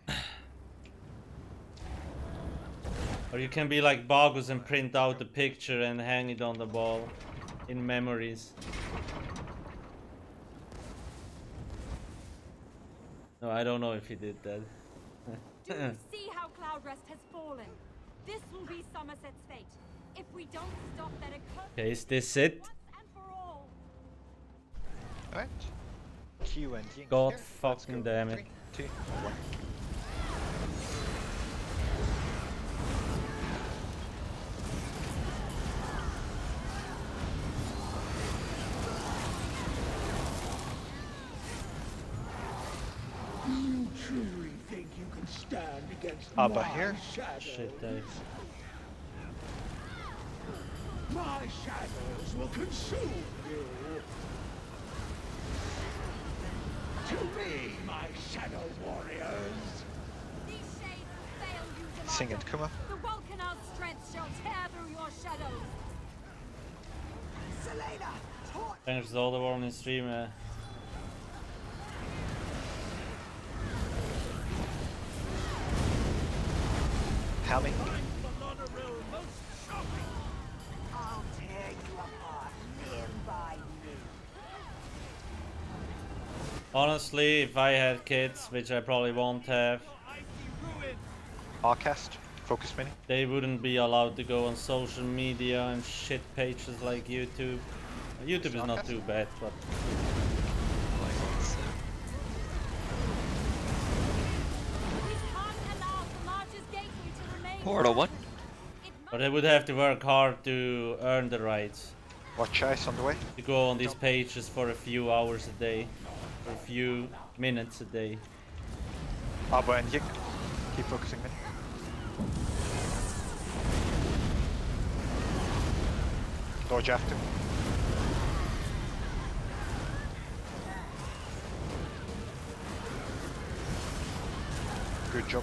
Or you can be like Bogus and print out the picture and hang it on the wall in memories. No, I don't know if he did that. Do you see how Cloudrest has fallen? This will be Somerset's fate. If we don't stop that accursed Okay, is this it? once and for all. Alright. Q and Ying. God here. fucking damn it. 3, 2, 1. You truly think you can stand against Abba my here. shadows? Shit, Dave. My shadows will consume you. To me, my shadow warriors. These shades fail you, Sing Demacia. it, Kuma. The Vulcanar's strength shall tear through your shadows. Selena, torch. Thanks to all the one in stream. Hami. I'll tear you apart limb by limb. Honestly, if I had kids, which I probably won't have, Alcast, focus mini. they wouldn't be allowed to go on social media and shit pages like YouTube. YouTube is not too bad, but Portal 1. but they would have to work hard to earn the rights. Watch ice on the way. To go on these pages for a few hours a day, or a few minutes a day. Abba and Yik. Keep focusing mini. Dodge after. Good job.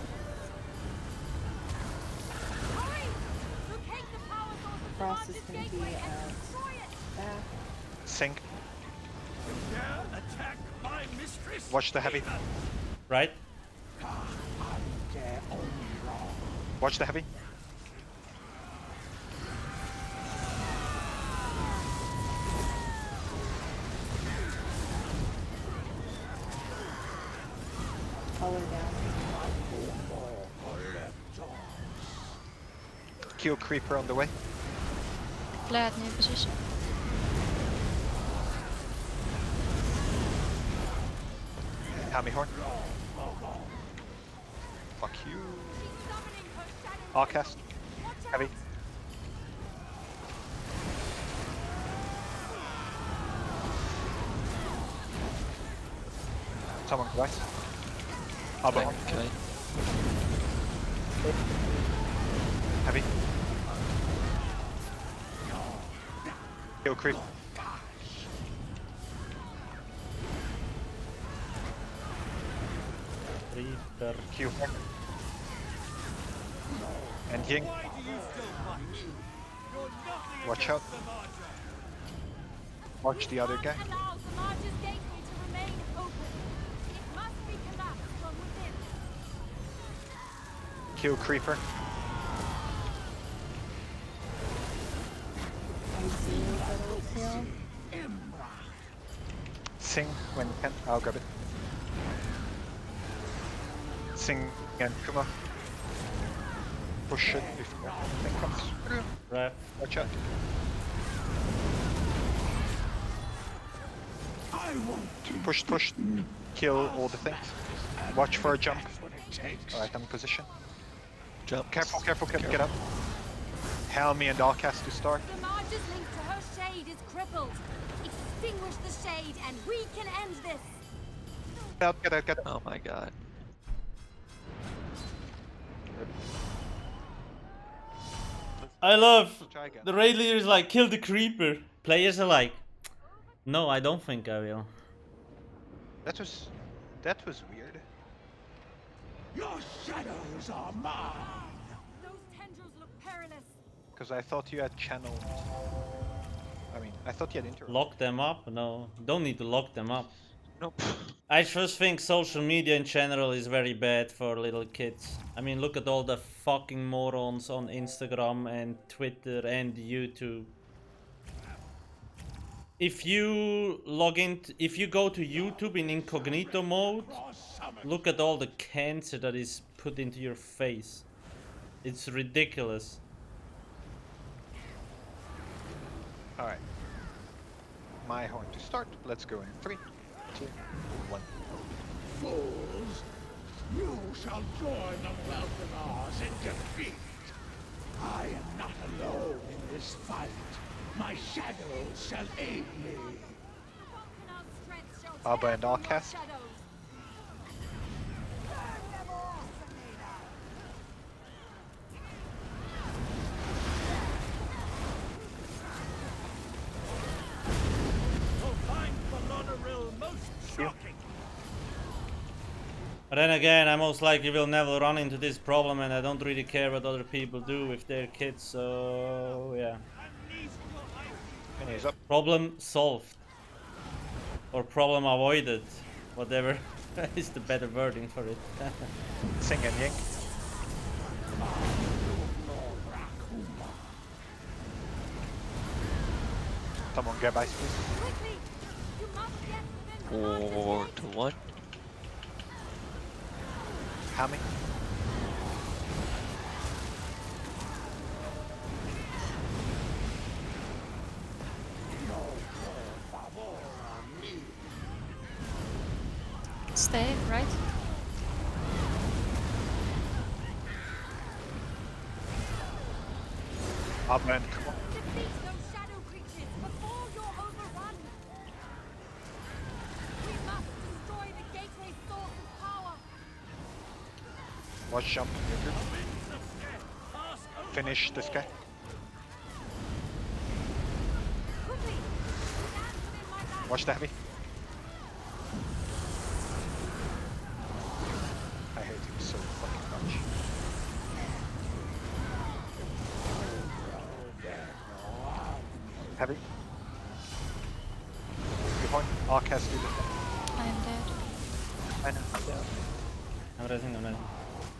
Frost is going to be back. Sink. Attack my mistress. Watch the heavy. Right? Watch the heavy. Color down. Kill creeper on the way. Glad new position. Hammy horn. Fuck you. Alcast. Heavy. Someone twice. Abba horn. Okay. Heavy. Kill creep. Reaper. Q. And Ying. Watch out. Watch the other guy. Kill creeper. Sing when you can. I'll grab it. Sing and Kuma. Push it before anything comes through. Right. Watch out. Push, push. Kill all the things. Watch for a jump. Alright, I'm in position. Jump. Careful, careful, careful. Get up. Helmy and Alcast to start. The largest link to her shade is crippled. Extinguish the shade and we can end this. Get out, get out, get out. Oh my god. I love Try again. the raid leader is like, kill the creeper. Players are like, no, I don't think I will. That was weird. Your shadows are mine. Those tendrils look perilous. Because I thought you had channeled. I mean, I thought you had inter. Lock them up? No, don't need to lock them up. Nope. I just think social media in general is very bad for little kids. I mean, look at all the fucking morons on Instagram and Twitter and YouTube. If you log in, if you go to YouTube in incognito mode, look at all the cancer that is put into your face. It's ridiculous. Alright. My horn to start. Let's go in 3, 2, 1. Fools, you shall join the Welcomers in defeat. I am not alone in this fight. My shadows shall aid me. Abba and Alcast. But then again, I most likely will never run into this problem, and I don't really care what other people do with their kids, so yeah. Up. Problem solved. Or problem avoided. Whatever is the better wording for it. Sing and Ying. Someone grab ice, please. Quickly! You must get within 4 to 1. How many? Stay, right? Upland, come on. Defeat those shadow creatures before you're overrun. We must destroy the gateway source of power. Watch jump. You're good. Finish this guy. Quickly, stand within my back. Watch the heavy. I hate him so fucking much. Heavy. Gryphon. Alcast, do the thing. I am dead. I know. I'm resing, I'm resing.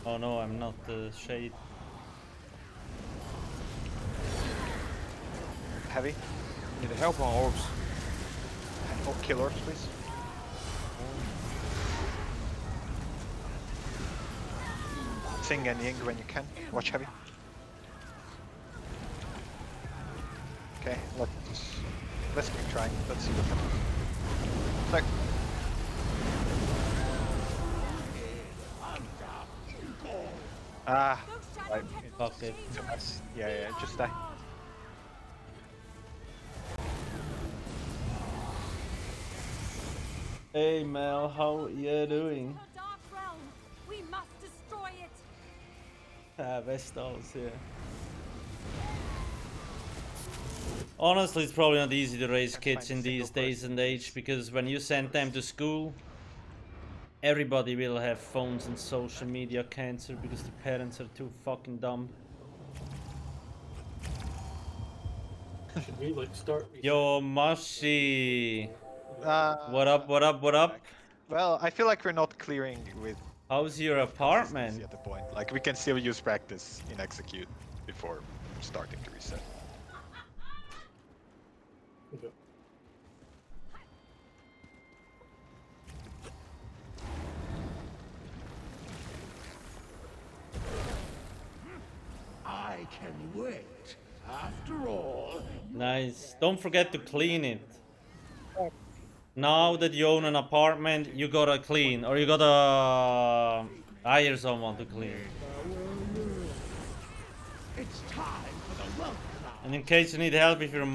Oh no, I'm not the shade. Heavy. Need help on orbs. Oh, kill orbs, please. Sing and ying when you can. Watch heavy. Okay, let's keep trying. Let's see what happens. Like, right. Fuck it. It's a mess. Yeah, just die. Hey Mel, how you doing? Her dark realm. We must destroy it. Vestals, yeah. Honestly, it's probably not easy to raise kids in these days and age, because when you send them to school, everybody will have phones and social media cancer because the parents are too fucking dumb. Should we like start? Yo, Mashi! What up, what up, what Like, up? well, I feel like we're not clearing with How's your apartment? at the point. Like, we can still use practice in execute before starting to reset. Okay. I can wait. After all, Nice. Don't forget to clean it. Now that you own an apartment, you gotta clean, or you gotta hire someone to clean. it's time for the welcome. And in case you need help with your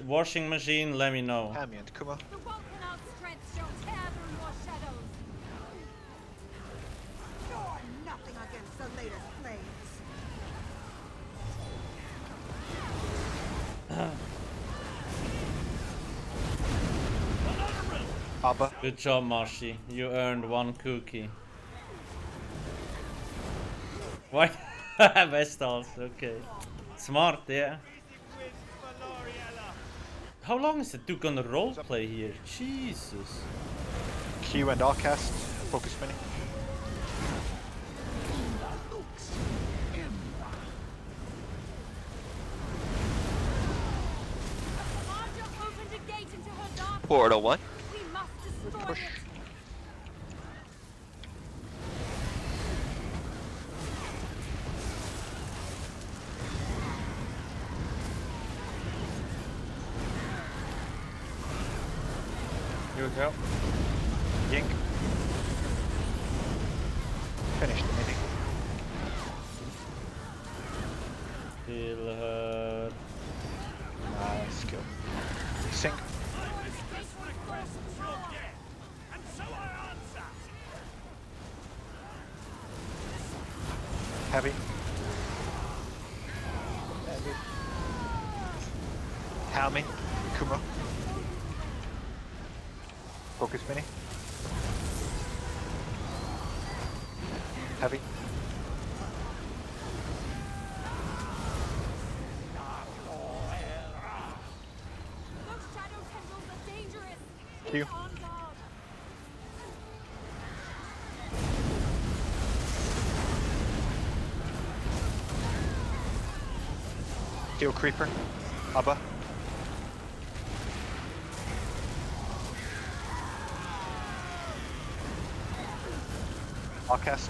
washing machine, let me know. Hammy and Kuma. The Vulcanite strength shall tear through your shadows. You're nothing against the latest flames. Abba. Good job, Mashi. You earned 1 cookie. What? Vestals, okay. Smart, yeah. How long is the Duke on the roleplay here? Jesus. Q and Alcast. Focus spinning. Arja opened a gate into her dark 4 to 1. We must destroy Push. it. Need help. Ying. Finish the meeting. Kill her. Nice kill. Sing. Heavy. Helmi. Kuma. Focus mini. Heavy. Those shadow tendrils are dangerous. Q. On guard. Kill creeper. Abba. Alcast.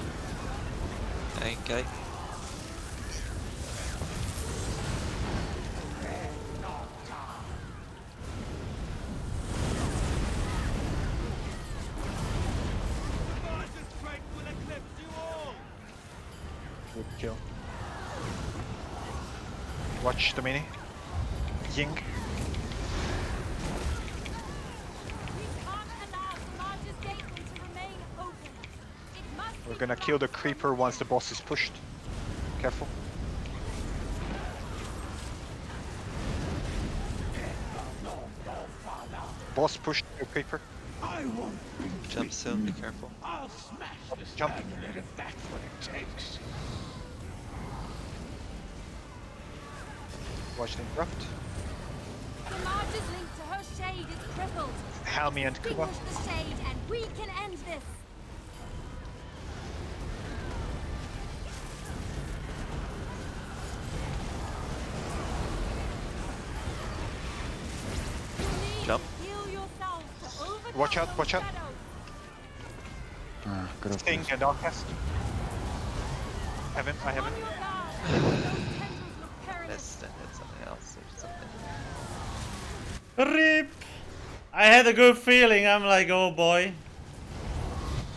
Okay. Good kill. Watch the mini. Ying. We can't allow Samad's gateway to remain open. It must We're be gonna kill the creeper once the boss is pushed. Careful. Boss pushed the creeper. I won't be Jump soon, be careful. I'll smash this Jump. magnet if that's what it takes. Watch the interrupt. Samad's link to her shade is crippled. Helmi and Kuba. Extinguish the shade and we can end this. Jump. Heal yourselves to overcome Watch out, those watch out. shadows. Sting and Alcast. Have him, I have On him. your guard. Those tendrils look perilous. Missed and hit something else or something. RIP! I had a good feeling, I'm like, oh boy.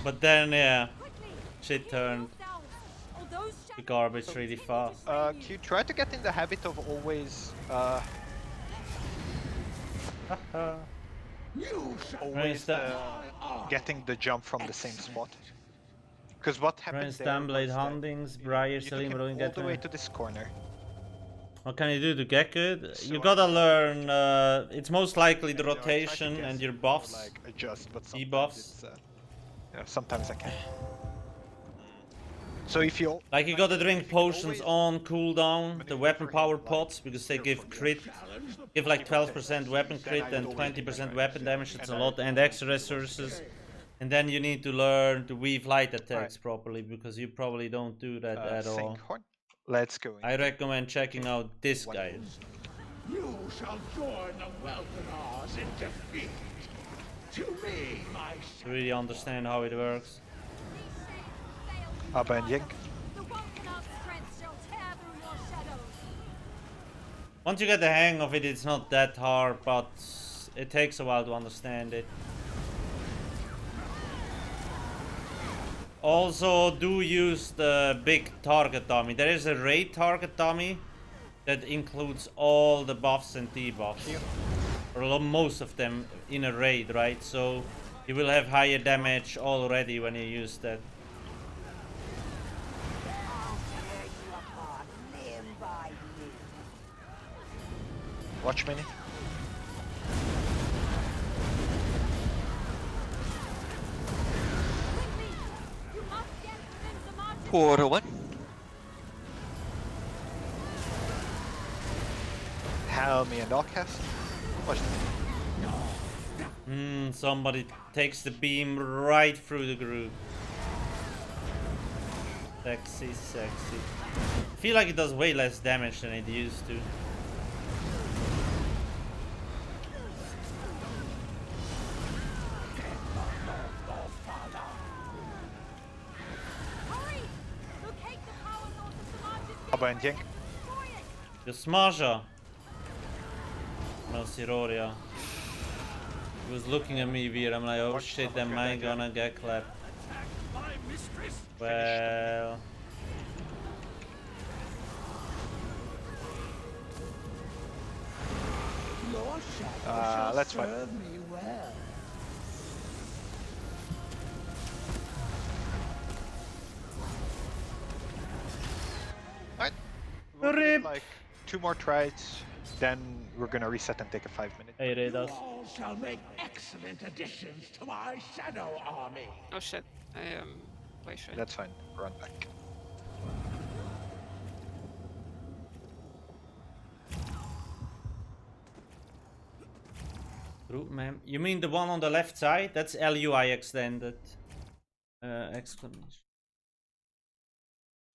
But then, yeah, Quickly, shit heal turned yourselves, or those to shadows garbage will really continue to fast. drain Q, try to get in the habit of always, You shall always getting the jump from the same spot. Because what happened there Stamblade was Huntings, that Briar, you took Selim, him Rolling, all get the way to this corner. What can you do to get good? So You I gotta think- learn, it's most likely the You know, I try to rotation guess and your or, buffs. like adjust, but sometimes Debuffs. it's, sometimes I can't. So if you Like you gotta drink potions always on cooldown, the weapon for him, power like, pots, because they here give from crit, give like 12% weapon crit and 20% weapon damage, it's a lot, and extra resources. And then you need to learn to weave light attacks properly, because you probably don't do that at all. Sinkhorn. Let's go. I recommend checking out this guy. You shall join the Weltenars in defeat. To me, my To really understand how it works. Abba and Ying. The Vulcanar's strength shall tear through your shadows. Once you get the hang of it, it's not that hard, but it takes a while to understand it. Also, do use the big target dummy. There is a raid target dummy that includes all the buffs and debuffs. Or most of them in a raid, right? So you will have higher damage already when you use that. Watch mini. You must get within Samad's Quarter one. Helmi and Alcast. Watch Somebody takes the beam right through the group. Sexy, sexy. I feel like it does way less damage than it used to. Hurry! Locate the power source of Samad's Abba and Ying. destroy it! The Smasher. No, Siroria. He was looking at me weird. I'm like, oh Watch shit, someone am I get that gonna get clapped? My mistress. Well, Your shadow shall let's fight. serve me well. Alright. We'll give it like 2 more tries, then we're gonna reset and take a 5-minute. hey, Ray does. All shall make excellent additions to my shadow army. Oh shit. I am way short. That's fine. Run back. Group mem. You mean the one on the left side? That's LUI extended. Exclamation.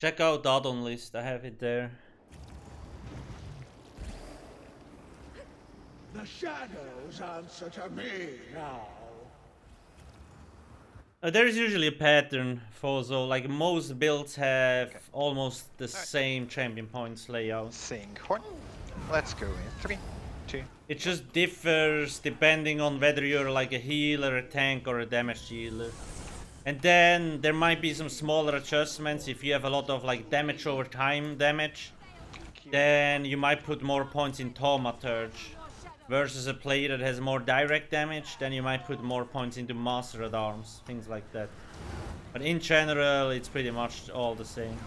Check out the add-on list. I have it there. The shadows answer to me now. There's usually a pattern for so like most builds have almost the same champion points layout. Sing horn. Let's go in 3, 2. It just differs depending on whether you're like a healer, a tank, or a damage dealer. And then there might be some smaller adjustments. If you have a lot of like damage over time damage, then you might put more points in Thaumaturge. Versus a player that has more direct damage, then you might put more points into Master at Arms, things like that. But in general, it's pretty much all the same.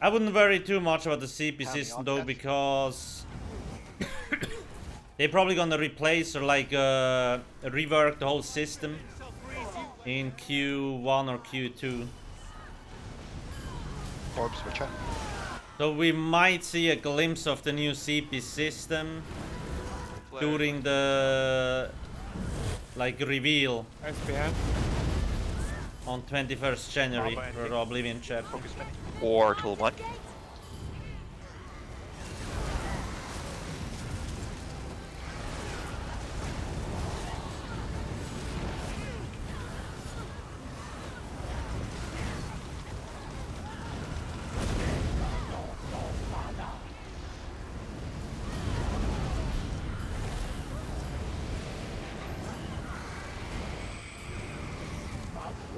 I wouldn't worry too much about the CP system though, because they're probably gonna replace or like rework the whole system in Q1 or Q2. Orbs, which one? So we might see a glimpse of the new CP system during the like reveal on 21st January for Oblivion chapter. Or Tool 1.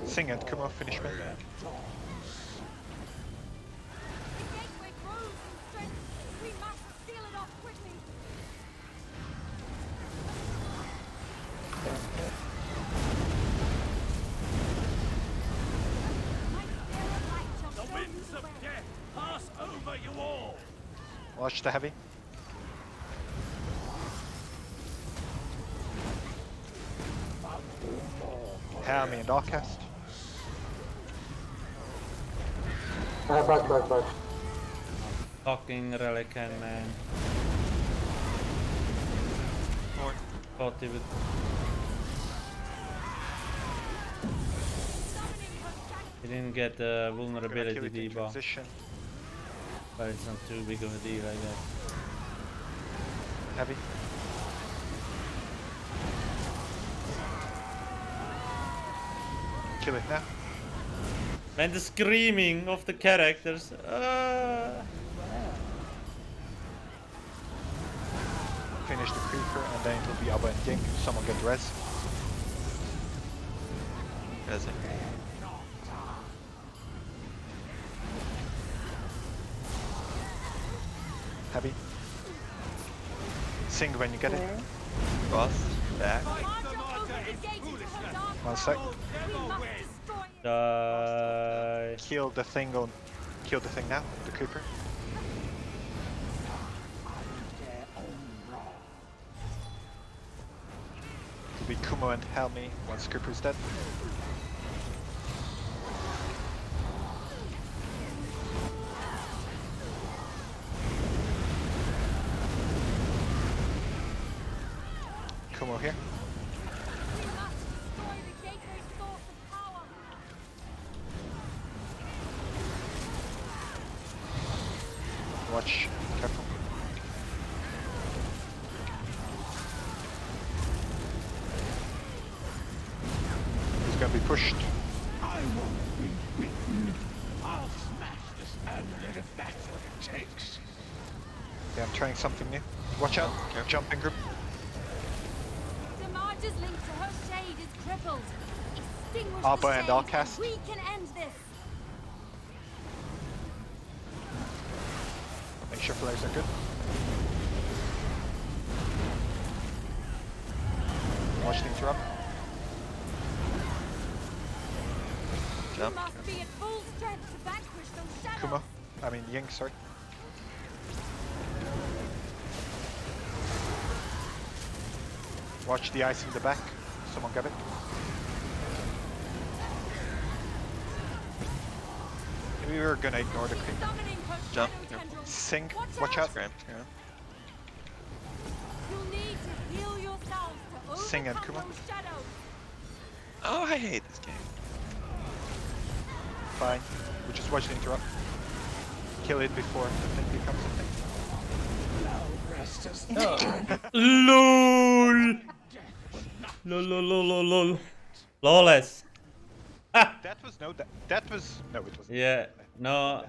Sing it, come on, finish me. Watch the heavy. Hammy and Alcast. Back. Fucking Relican, man. Thought he would. He didn't get the vulnerability debuff. But it's not too big of a deal, I guess. Heavy. Kill it now. And the screaming of the characters. Finish the creeper and then it will be Abba and Dink. Someone get res. Resing. Heavy. Sing when you get it. Cross. Back. 1 sec. Die. Kill the thing now, the creeper. It'll be Kumo and Helmi once creeper's dead. Kumo here. Watch, careful. He's gonna be pushed. I won't be beaten. I'll smash this amulet if that's what it takes. Yeah, I'm trying something new. Watch out, jumping group. Damage's link to her shade is crippled. Extinguish Abba the and shade Alcast. We can end this. Make sure flares are good. Watch the interrupt. You must be at full strength to vanquish those shadows. Kuma. I mean Ying, sorry. Watch the ice in the back. Someone get it. We were gonna ignore the creep. Jump. Sing. Watch out. You'll need to heal yourselves to Sing and overcome Kuma. those shadows. Oh, I hate this game. Fine. We just watch the interrupt. Kill it before the thing becomes a thing. Cloudrest is LOL! Lol, lol, lol, lol, lol. Flawless. That was no. That was no. It was. Yeah. No.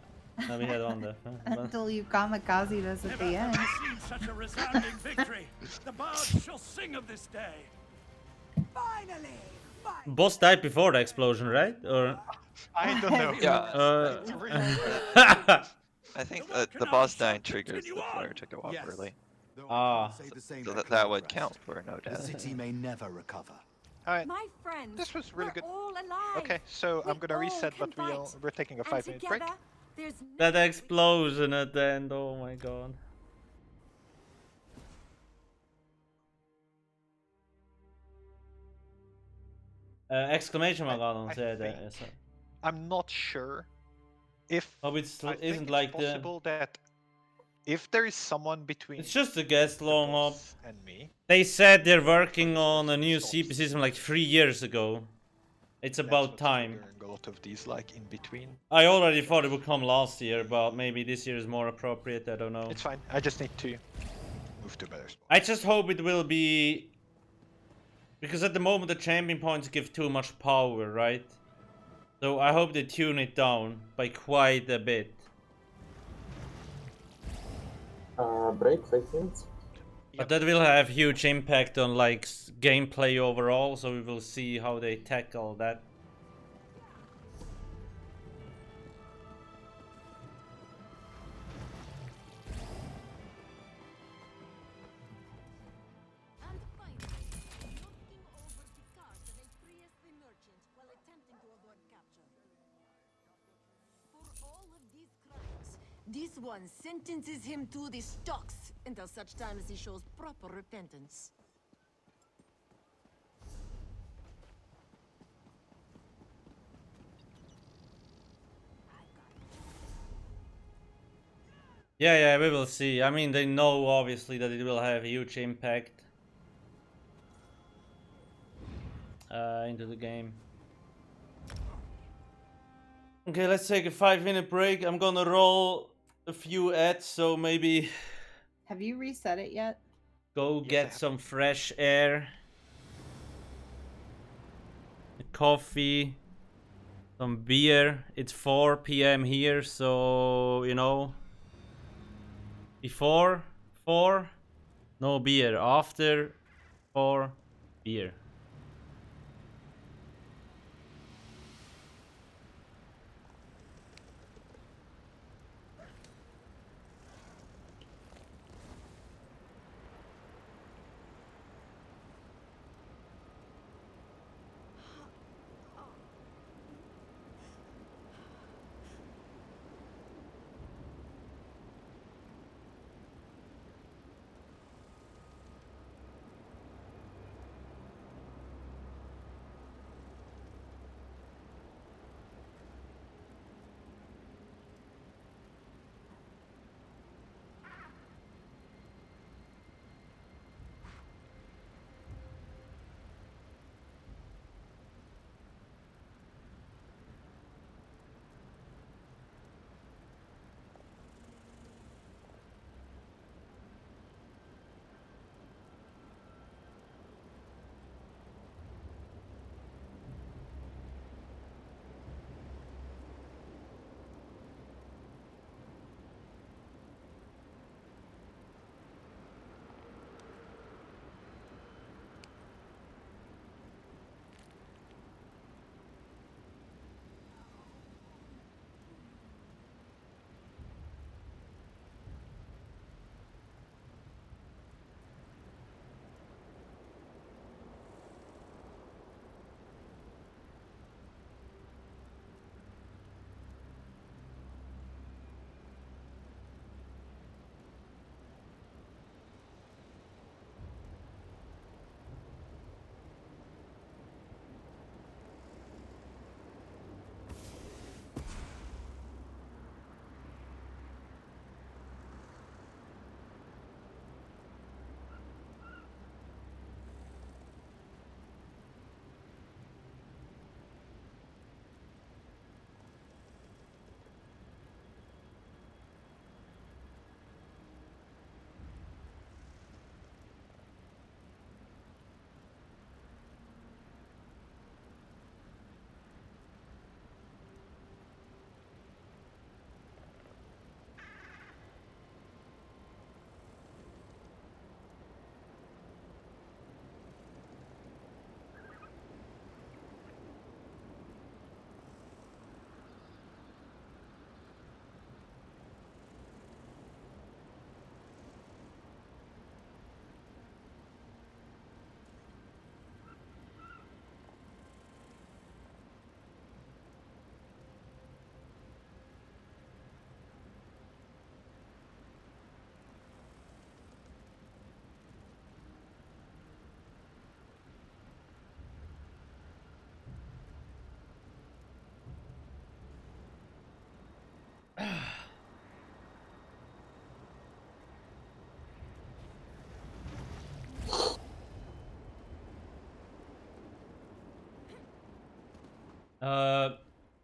No, we had one there. Until you kamikaze us at the end. Seen such a resounding victory. The bards shall sing of this day. Finally! Boss died before the explosion, right? Or I don't know. Yeah. I think the boss dying triggers the flare to go off early. Ah. So that would count for no The death. city may never recover. Alright. My friends, This was really we're good. all alive. Okay, so I'm gonna We reset, all but can fight. we're taking a And 5-minute break. together, there's that explosion at the end, oh my god. Exclamation mark on det. I'm not sure if it I think isn't it's like possible that if there is someone between It's just a guest long up. and me. They said they're working on a new CP system like 3 years ago. It's about time. A lot of these like in between. I already thought it would come last year, but maybe this year is more appropriate, I don't know. It's fine. I just need to move to a better spot. I just hope it will be... Because at the moment the champion points give too much power, right? So I hope they tune it down by quite a bit. Break 5 minutes. But that will have huge impact on like gameplay overall, so we will see how they tackle that. And finally, knocking over the cart of a priestly merchant while attempting to avoid capture. For all of these crimes, this one sentences him to the stocks until such time as he shows proper repentance. Yeah, we will see. I mean, they know obviously that it will have a huge impact into the game. Okay, let's take a 5-minute break. I'm gonna roll a few ads, so maybe Have you reset it yet? go get some fresh air, a coffee, some beer. It's 4 p.m. here, so you know. Before 4, no beer. After 4, beer.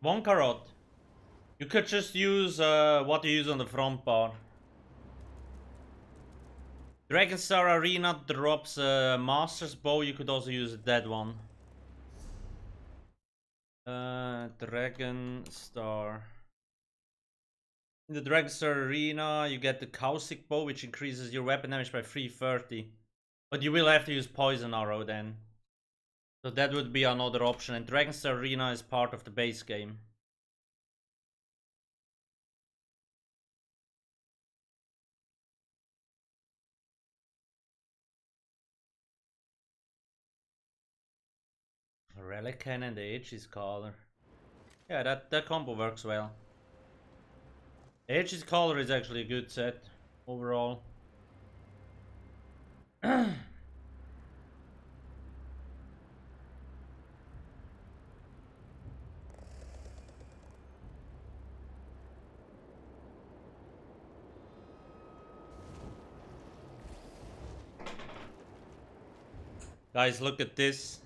One carrot. You could just use what you use on the front bar. Dragon Star Arena drops a Master's Bow. You could also use that one. Dragon Star. In the Dragon Star Arena, you get the Caustic Bow, which increases your weapon damage by 330. But you will have to use Poison Arrow then. So that would be another option. And Dragon Star Arena is part of the base game. Relic Cannon and the Aegis Caller. Yeah, that combo works well. Aegis Caller is actually a good set overall. Guys, look at this.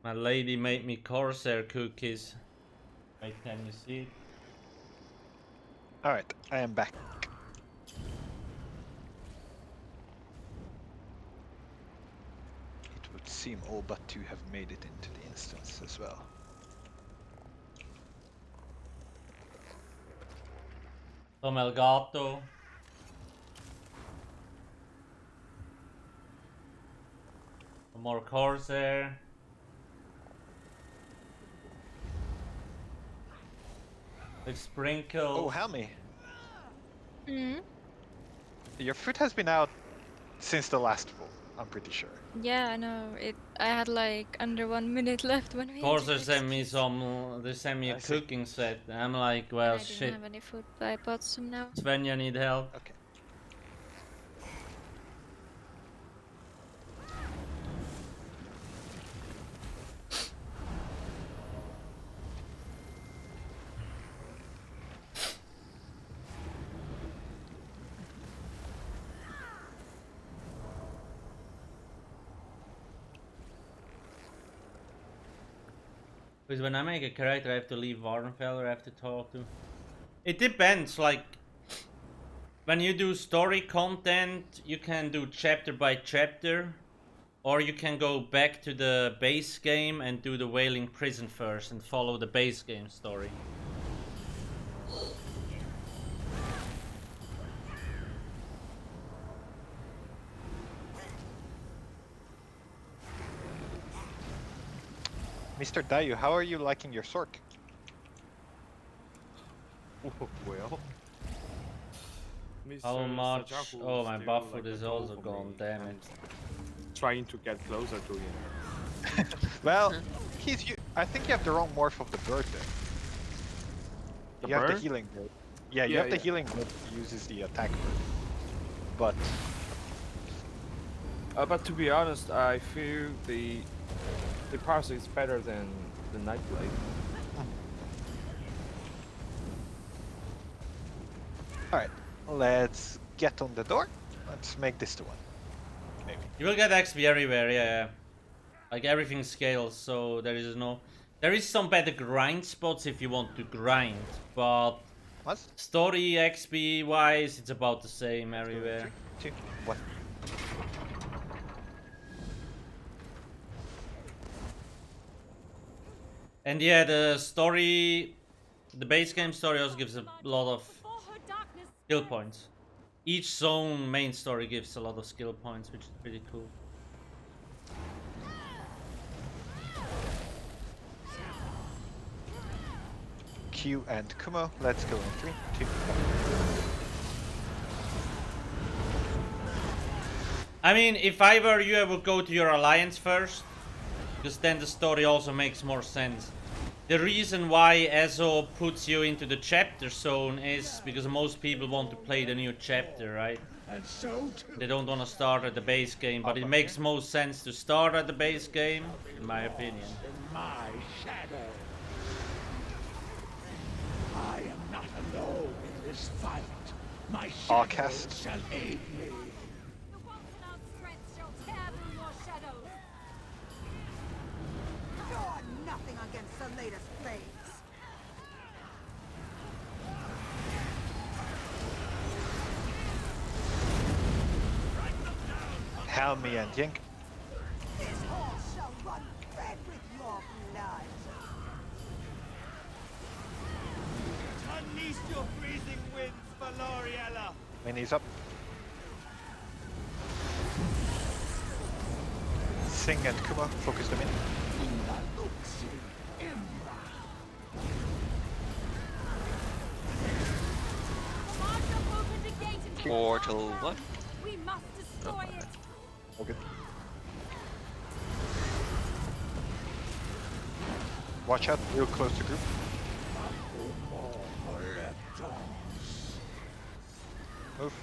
My lady made me Corsair cookies. Wait, can you see it? Alright, I am back. It would seem all but to have made it into the instance as well. Tom Elgato. More Corsair. With sprinkles. Oh, Helmy. Mm. Your foot has been out since the last pool, I'm pretty sure. Yeah, I know. I had like under 1 minute left when we. Corsair sent me some. They sent me a cooking set. I'm like, well, I shit. didn't have any food, but I bought some now. Svenja need help. Okay. Because when I make a character, I have to leave Warrenfeller, I have to talk to. It depends, like, when you do story content, you can do chapter by chapter, or you can go back to the base game and do the Wailing Prison first and follow the base game story. Mr. Dayu, how are you liking your Sork? Well. How Mr. much? Sajaku Oh, my still buff like food is a also for gone, me. damn I'm it. Trying to get closer to him. Well, I think you have the wrong morph of the bird then. The You have bird? the healing bird. Yeah, you Yeah, have the yeah. healing bird that uses the attack bird. But to be honest, I feel the parse is better than the Nightblade. Alright, let's get on the door. Let's make this the one. Maybe. You will get XP everywhere, yeah. Like everything scales, so there is no... There is some better grind spots if you want to grind, but... What? Story XP wise, it's about the same everywhere. What? And yeah, the story... The base game story also gives a lot of skill points. Each zone main story gives a lot of skill points, which is pretty cool. Q and Kumo, let's go in 3, 2, 1. I mean, if I were you, I would go to your alliance first, because then the story also makes more sense. The reason why ESO puts you into the chapter zone is because most people want to play the new chapter, right? They don't want to start at the base game, but it makes most sense to start at the base game, in my opinion. My shadow. I am not alone in this fight. My shadow Alcast. shall aid me. You're nothing on latest plagues. Helm me and Yink. This horse shall run red with your blood. Unleash your freezing winds, Valoriella! Minis up. Sing and Kuma, focus them in. Portal what? We must destroy it. Okay. Watch out, real close to group. Move.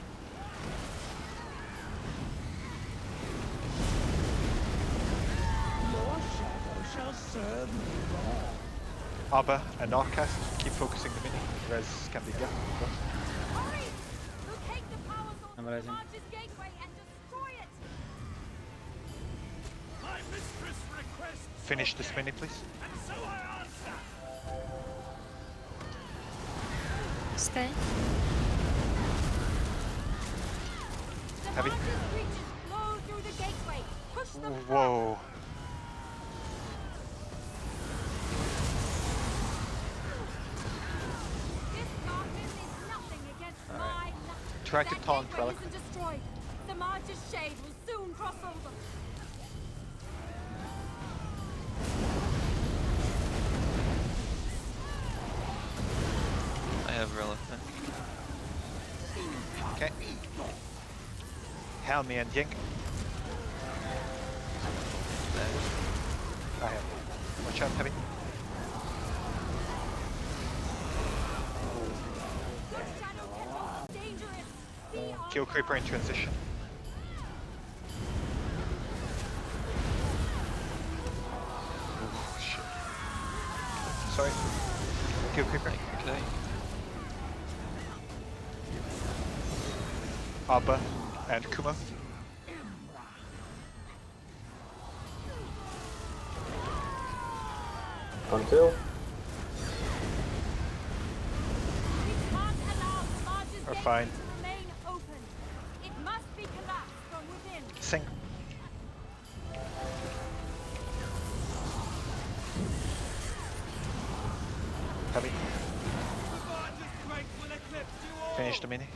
Your shadow shall serve me wrong. Abba and Alcast, keep focusing the mini. Res can be get. Hurry! Locate the power source I'm of the rising. largest gateway and destroy it. My mistress requests Finish this mini, please. and so I answer. Stay. The Heavy. largest creatures flow through the gateway. Push them back. Whoa. This darkness is nothing against my light. Try to That taunt gateway Relic. isn't destroyed. The March's shade will soon cross over. I have Relic. Okay. Helm me and Yink. I have. Watch out, Heavy. Shadow can be dangerous. See our Kill Creeper in transition. Oh, shit. Sorry. Kill Creeper. Okay. Abba and Kuma. Until We can't allow the March's We're gateway fine. to remain open. It must be collapsed from within. Sing. Heavy. The largest strength will eclipse you all. Finish the mini.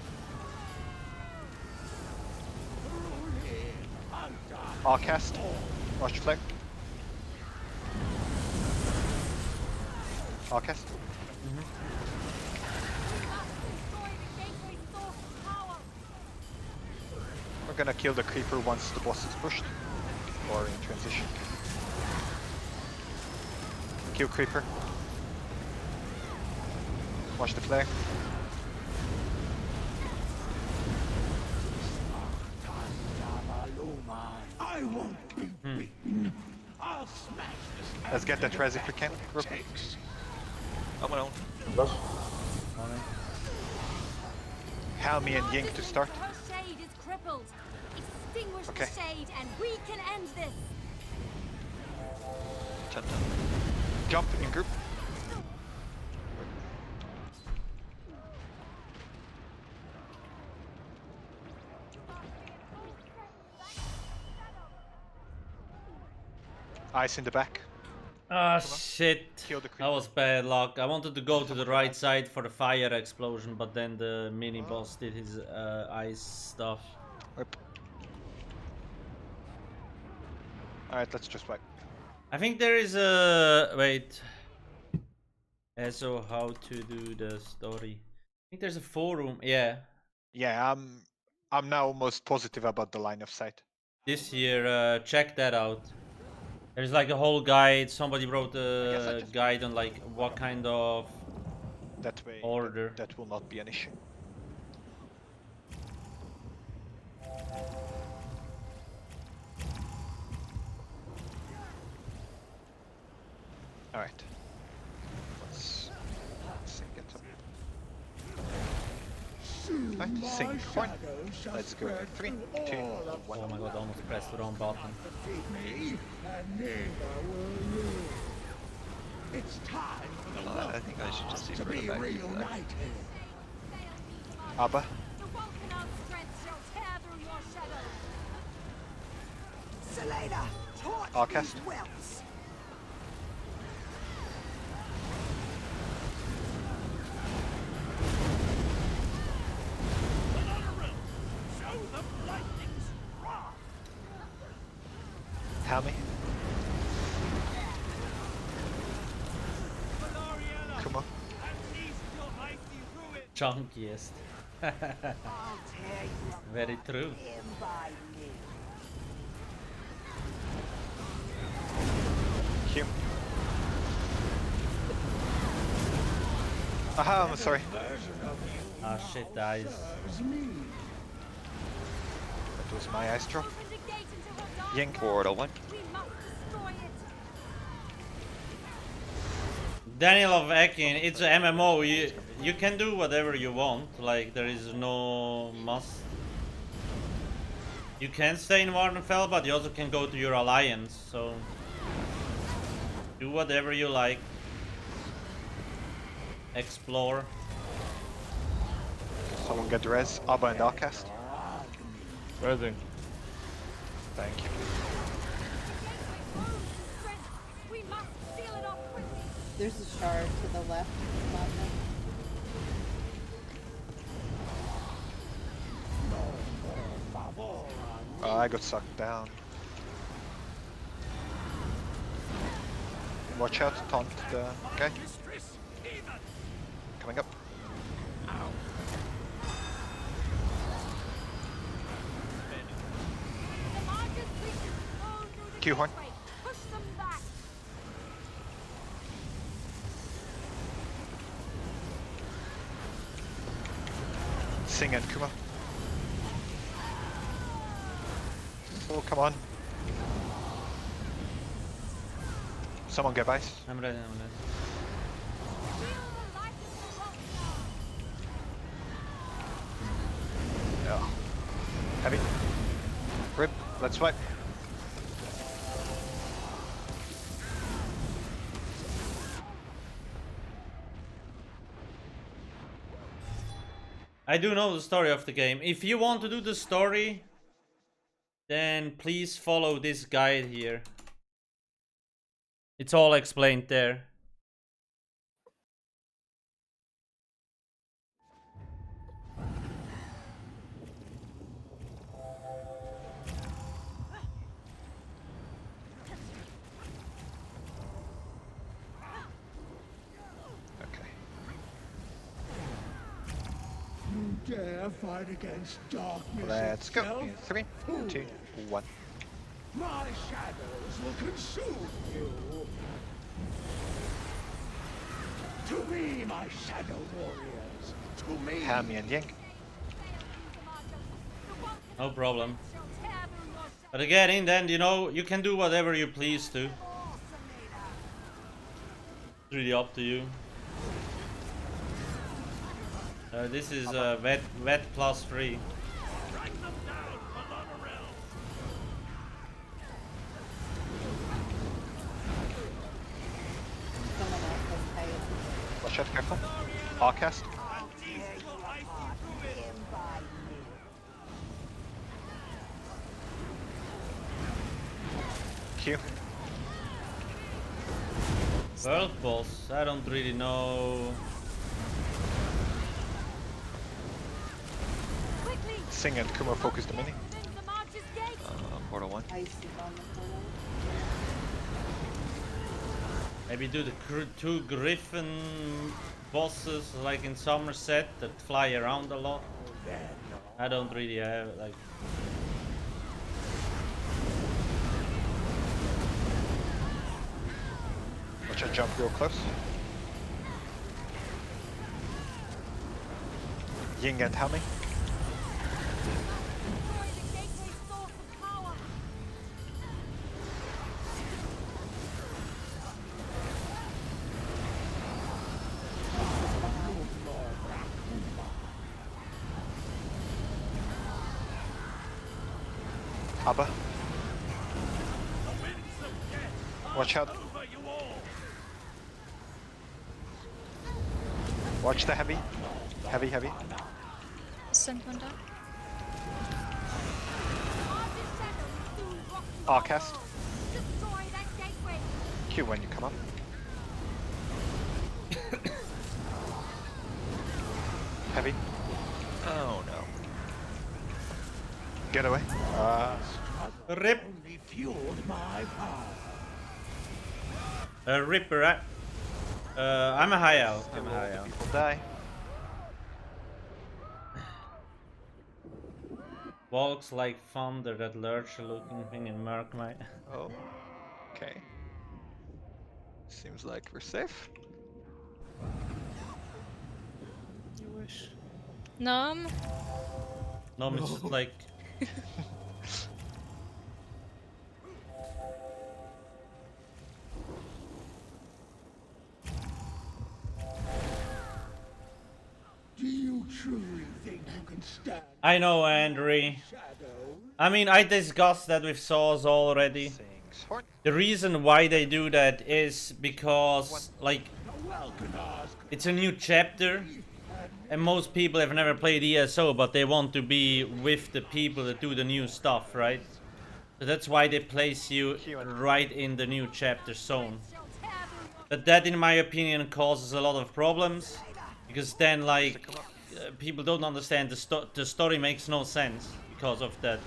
Alcast. Watch flick. Alcast. We must destroy the gateway's source of power. We're gonna kill the creeper once the boss is pushed. Or in transition. Kill creeper. Watch the flare. I won't be beaten. I'll smash this. Let's get that res if we can. Group. I'm on. Rush. Helm me and Yink to start. Her shade is crippled. Extinguish Okay. the shade and we can end this. 10. Jump in group. Ice in the back. Ah, shit. Kill the That creeper. was bad luck. I wanted to go to the right side for the fire explosion, but then the mini boss did his ice stuff. Whip. Alright, let's just wipe. I think there is a... Wait. ESO, how to do the story. I think there's a forum. Yeah. Yeah, I'm now almost positive about the line of sight. This year, check that out. There's like a whole guide. Somebody wrote guess I a just- guide on like what kind of That way, order. that will not be an issue. All right. Let's see, get some. Right, sync point. Let's go. 3, 2, 1. Oh my god, I almost pressed the wrong button. Me, and neither will you. It's time for the I think I should just see to further be back to that. reunited. Abba. The Vulcan's strength shall tear through your shadows. Selena, torch Alcast. these wells. Show them lightning's wrath. Help me. Come on. Chunkiest. I'll tear you apart Very true. limb by limb. Q. Aha, I'm sorry. Ah shit, dies. That was my ice drop. Open the gate into her dark Ying portal 1. We must destroy it. Daniel of Ekin, it's a MMO. You can do whatever you want. Like there is no must. You can stay in Wardenfell, but you also can go to your alliance. So do whatever you like. Explore. Someone get the res. Abba and Alcast. Resin. Thank you. We must seal it off quickly. There's a shard to the left. Bottom. Oh, I got sucked down. Watch out, taunt the guy. Coming up. The Marcus reaches all through the Q horn. gateway. Push them back. Sing and Kuma. Oh, come on. Someone get ice. I'm ready, I'm ready. Yeah. Heavy. Rip. Let's swipe. I do know the story of the game. If you want to do the story, then please follow this guide here. It's all explained there. You dare fight against darkness Let's go. itself? In 3, 2, 1. My shadows will consume you. To me, my shadow warriors. To me. Hammy and Ying. No problem. But again, in the end, you know, you can do whatever you please to. It's really up to you. This is wet +3. Watch out, careful. Alcast. Q. World boss, I don't really know. Sing and Kuma focus the mini. Portal 1. Maybe do the two Gryphon bosses like in Somerset that fly around a lot. I don't really have like. Watch out, jump real close. Ying and Hammy. Abba. Watch out. Watch the heavy. Heavy. Send one down. Alcast. Destroy that gateway. Q when you come up. Heavy. Oh no. Get away. Rip. Only fueled my power. Ripper, right? I'm a high elf. I'm a high elf. People die. Walks like thunder, that lurcher looking thing in Murkmite. Oh. Okay. Seems like we're safe. You wish. Nom. No, it's just like. Do you truly think you can stand I know, Andre. shadow? I mean, I discussed that with Saws already. The reason why they do that is because, like, it's a new chapter, and most people have never played ESO, but they want to be with the people that do the new stuff, right? So that's why they place you right in the new chapter zone. But that, in my opinion, causes a lot of problems, because then, like, people don't understand the story makes no sense because of that.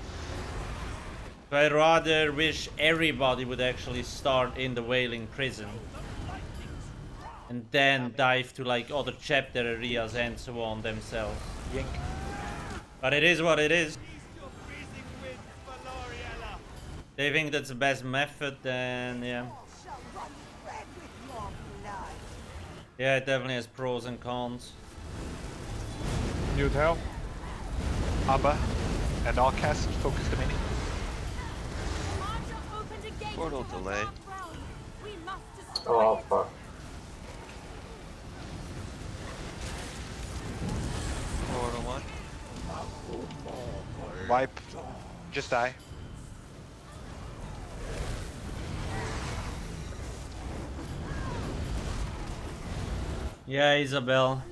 So I rather wish everybody would actually start in the Wailing Prison and then dive to like other chapter areas and so on themselves. Yink. But it is what it is. They think that's the best method, then yeah. Yeah, it definitely has pros and cons. New tail. Abba and Alcast focus the mini. Portal delay. Oh, fuck. Portal 1. Wipe. Just die. Yeah, Isabel.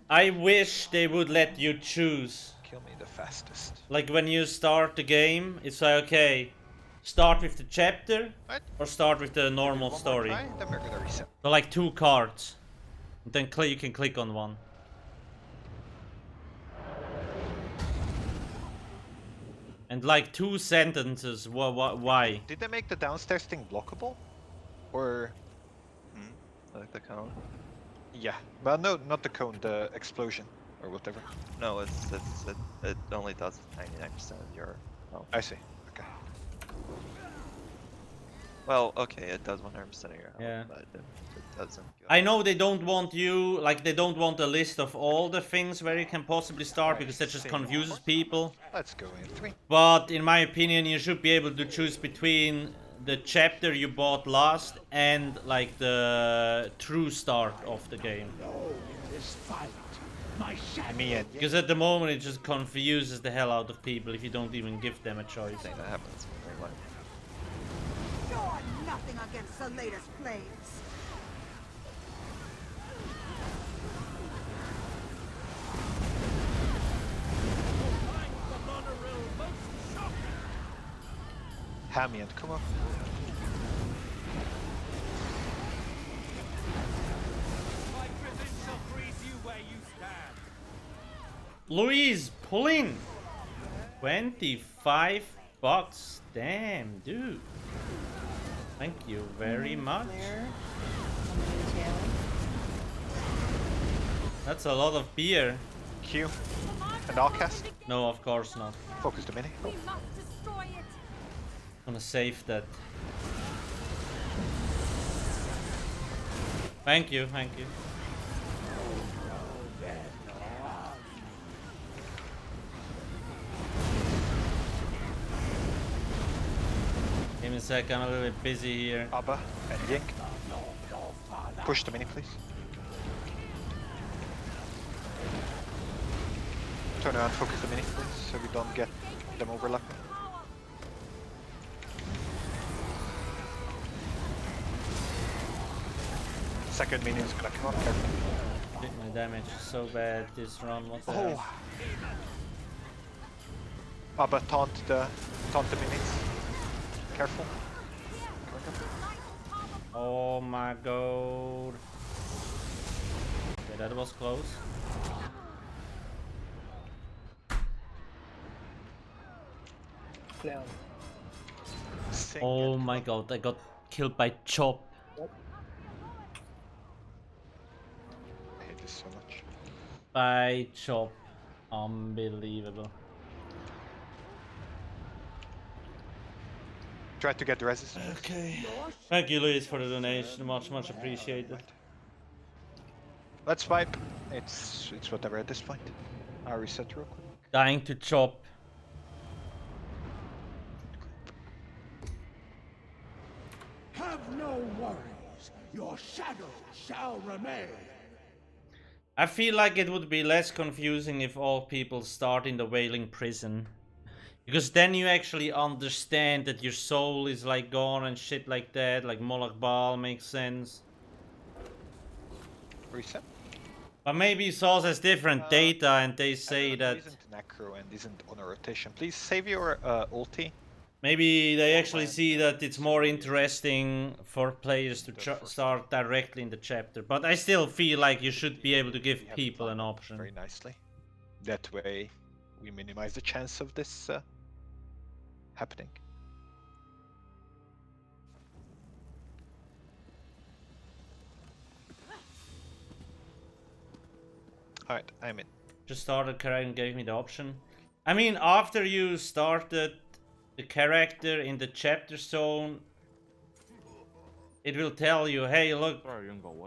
I wish they would let you choose. Kill me the fastest. Like when you start the game, it's like, okay, start with the chapter or start with the normal story. Then we're gonna reset. So like 2 cards. And then you can click on one. And like 2 sentences, why? Did they make the downstairs thing blockable? Or... Like the cone? Yeah. Well, no, not the cone, the explosion. Or whatever. No, it only does 99% of your health. I see. Okay. Well, okay, it does 100% of your health, Yeah. but it doesn't go. I know they don't want you, like they don't want a list of all the things where you can possibly start because that just confuses people. Let's go in 3. But in my opinion, you should be able to choose between the chapter you bought last and like the true start of the game. Because at the moment it just confuses the hell out of people if you don't even give them a choice. I think that happens in real life. You're nothing against the latest plays. Hammy and come on. My Gryphon shall freeze you where you stand. Louise, pulling 25 bucks. Damn, dude. Thank you very much. That's a lot of beer. Q and Alcast. No, of course not. Focus the mini. We must destroy it. Gonna save that. Thank you, thank you. Give me a sec, I'm a little bit busy here. Abba and Yink. Push the mini, please. Turn around, focus the mini, please, so we don't get them overlapping. Second minion's gonna come up, careful. Shit, my damage is so bad this run. What the hell? Oh, but taunt the minions. Careful. Oh my god. Okay, that was close. Oh my god, I got killed by Chop. I hate this so much. By Chop. Unbelievable. Try to get the resistance. Okay. Thank you, Luis, for the donation. Much appreciated. Let's wipe. It's whatever at this point. I'll reset real quick. Dying to Chop. Have no worries. Your shadow shall remain. I feel like it would be less confusing if all people start in the Wailing Prison. Because then you actually understand that your soul is like gone and shit like that. Like Moloch Baal makes sense. Reset. But maybe Souls has different data and they say that... Isn't Necro and isn't on a rotation. Please save your ulti. Maybe they actually see that it's more interesting for players to start directly in the chapter. But I still feel like you should be able to give people an option. Very nicely. That way we minimize the chance of this happening. Alright, I'm in. Just started character and gave me the option. I mean, after you started the character in the chapter zone, it will tell you, hey, look,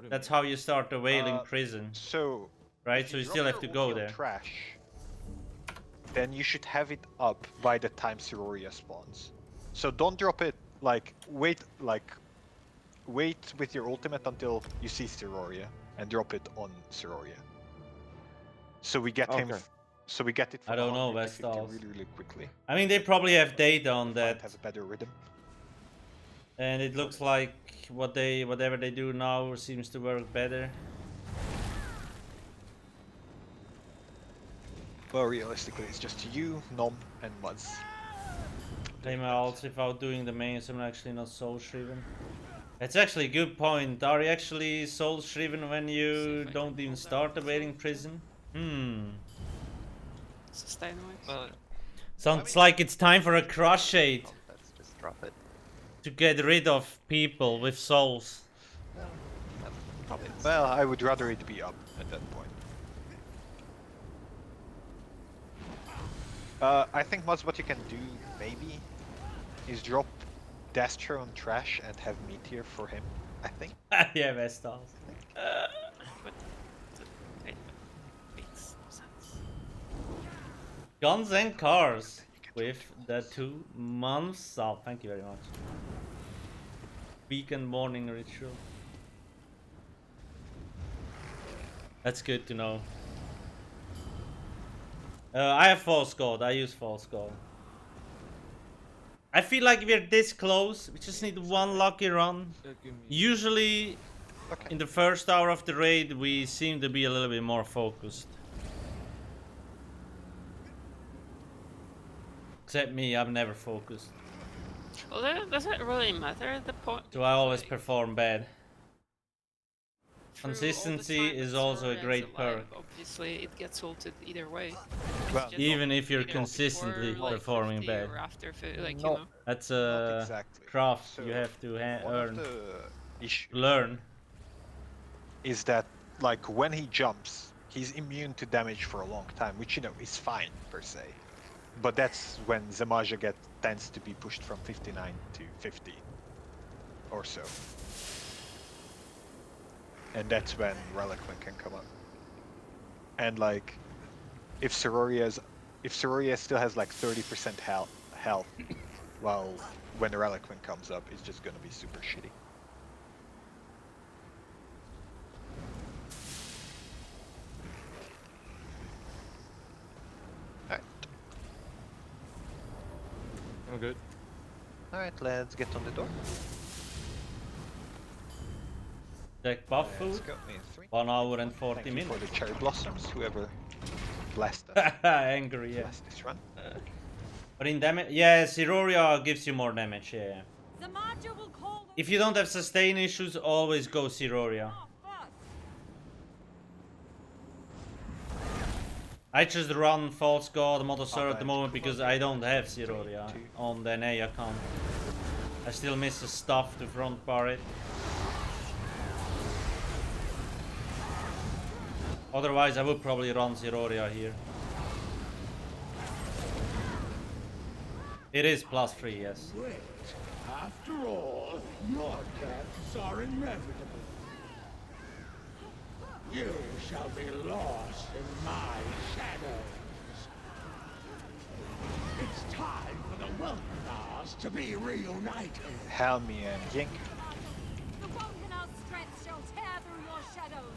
that's how you start the Wailing Prison. So, right? So you still have to go there. Trash, then you should have it up by the time Siroria spawns. So don't drop it, like, wait with your ultimate until you see Siroria, and drop it on Siroria. So we get him. So we get it. I don't know, Vestal. Really quickly. I mean, they probably have data on that. Have a better rhythm. And it looks like whatever they do now seems to work better. Well, realistically, it's just you, Nom, and Muzz. Play my ults without doing the main, so I'm actually not soul shriven. That's actually a good point. Are you actually soul shriven when you don't even start the Wailing Prison? Sustain wise. Well, sounds like it's time for a Crushade. Let's just drop it. To get rid of people with souls. Well, I would rather it be up at that point. I think Muzz, what you can do, maybe, is drop Dastro on Trash and have Meteor for him, I think. Yeah, Vestal. Guns and Cars with the 2 months up. Thank you very much. Weekend morning ritual. That's good to know. I have False God. I use False God. I feel like we're this close. We just need one lucky run. Usually, in the first hour of the raid, we seem to be a little bit more focused. Except me, I'm never focused. Well, does it really matter at the point? So I always perform bad. True, Consistency is also a great perk. Obviously, it gets ulted either way. Well, even if you're consistently performing bad. After, like, you know. That's a craft you have to earn. Learn. Is that, like, when he jumps, he's immune to damage for a long time, which, you know, is fine, per se. But that's when Zamaja tends to be pushed from 59 to 50 or so. And that's when Reliquant can come up. And like, if Siroria still has like 30% health, while when the Reliquant comes up, it's just gonna be super shitty. I'm good. Alright, let's get on the door. Check buff food. It's got me 3. 1 hour and 40 Thank you minutes. for the cherry blossoms, whoever blessed us. Angry, yeah. Blessed this run. But in damage, yeah, Siroria gives you more damage, yeah. Zamaja will call If you don't have sustain issues, always go Siroria. I just run False God, Mother Sir at the moment because I don't have Siroria on the NA account. I still miss the stuff to front bar it. Otherwise, I would probably run Siroria here. It is +3, yes. Wait, after all, your deaths are inevitable. You shall be lost in my shadows. It's time for the Welcomers to be reunited. Helmi and Yink. The Wokenar's strength shall tear through your shadows.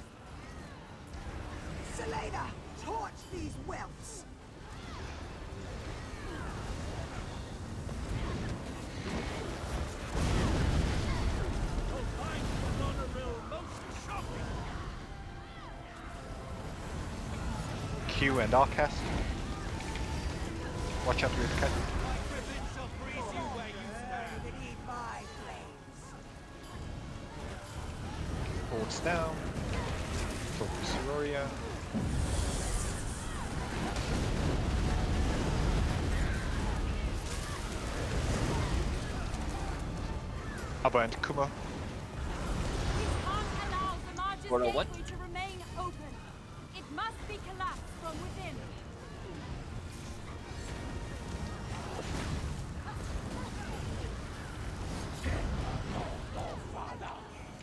Selena, torch these whelps. Q and Alcast. Watch out with cut. Holds down. Focus Auroria. Abba and Kuma. We can't allow Zamaja's For a what? gateway to remain open. It must be collapsed from within.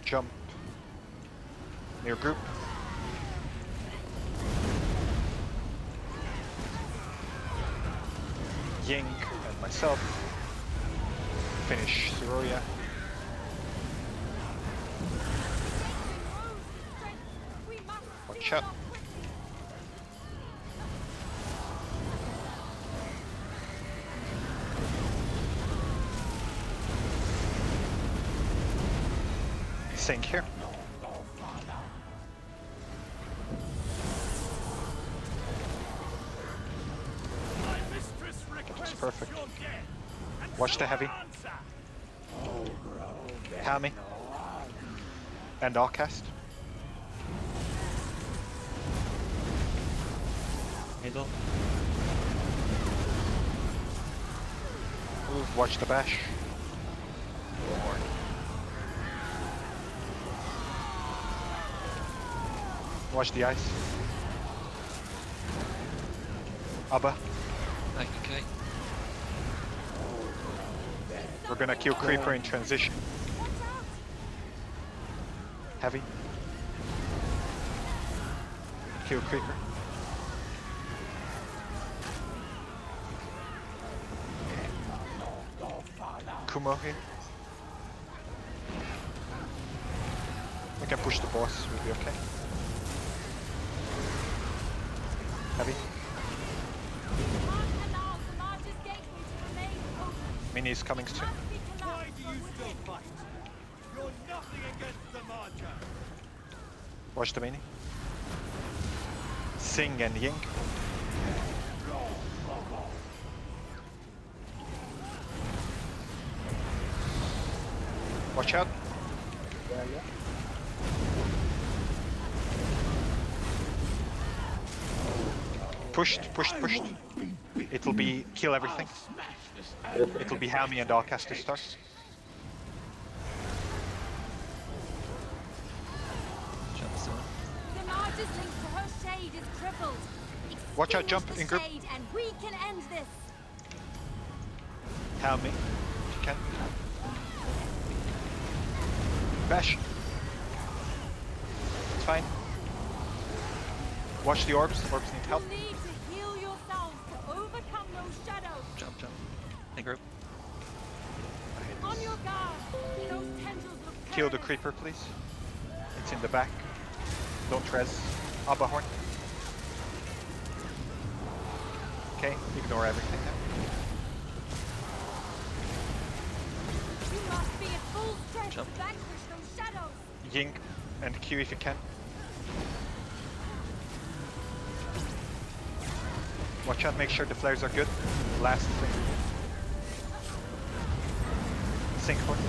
Jump. Near group. Ying and myself. Finish Siroria. Watch out. Sink here. That's perfect. Watch the heavy. Helmi. And Alcast. Middle. Ooh, watch the bash. Watch the ice. Abba. Okay. We're gonna kill Creeper in transition. Heavy. Kill Creeper. Kumo here. We can push the boss, we'll be okay. Heavy. Mini is coming soon. Why do you still fight? You're nothing against Zamaja. Watch the mini. Sing and Ying. Watch out. Pushed. It'll be kill everything. It'll be Helmi and Alcast to start. Zamaja's link to her shade is crippled. Watch out, Extinguish jump the in group. shade and we can end this. Helmi, if you can. Bash. It's fine. Watch the orbs. Orbs need help. You need to heal yourselves to overcome those shadows. Jump. Hey, group. On your guard. Those tendrils look Kill the creeper, please. It's in the back. Don't res. Abba horn. Okay, ignore everything now. You must be at full strength Jump. to vanquish those shadows. Ying. And Q if you can. Watch out, make sure the flares are good. Last thing. Sync point.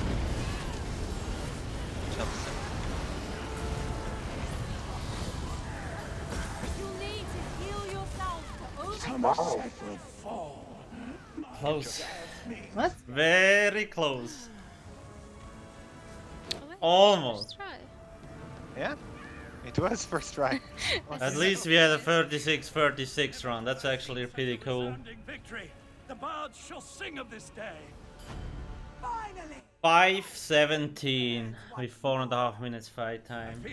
Jump sync. You need to heal yourselves to over. Somerset will fall. Close. What? Very close. Oh, wait, Almost. first try. Yeah, it was first try. At least we had a 36-36 run. That's actually pretty cool. Victory. The bards shall sing of this day. 5:17 with 4.5 minutes fight time.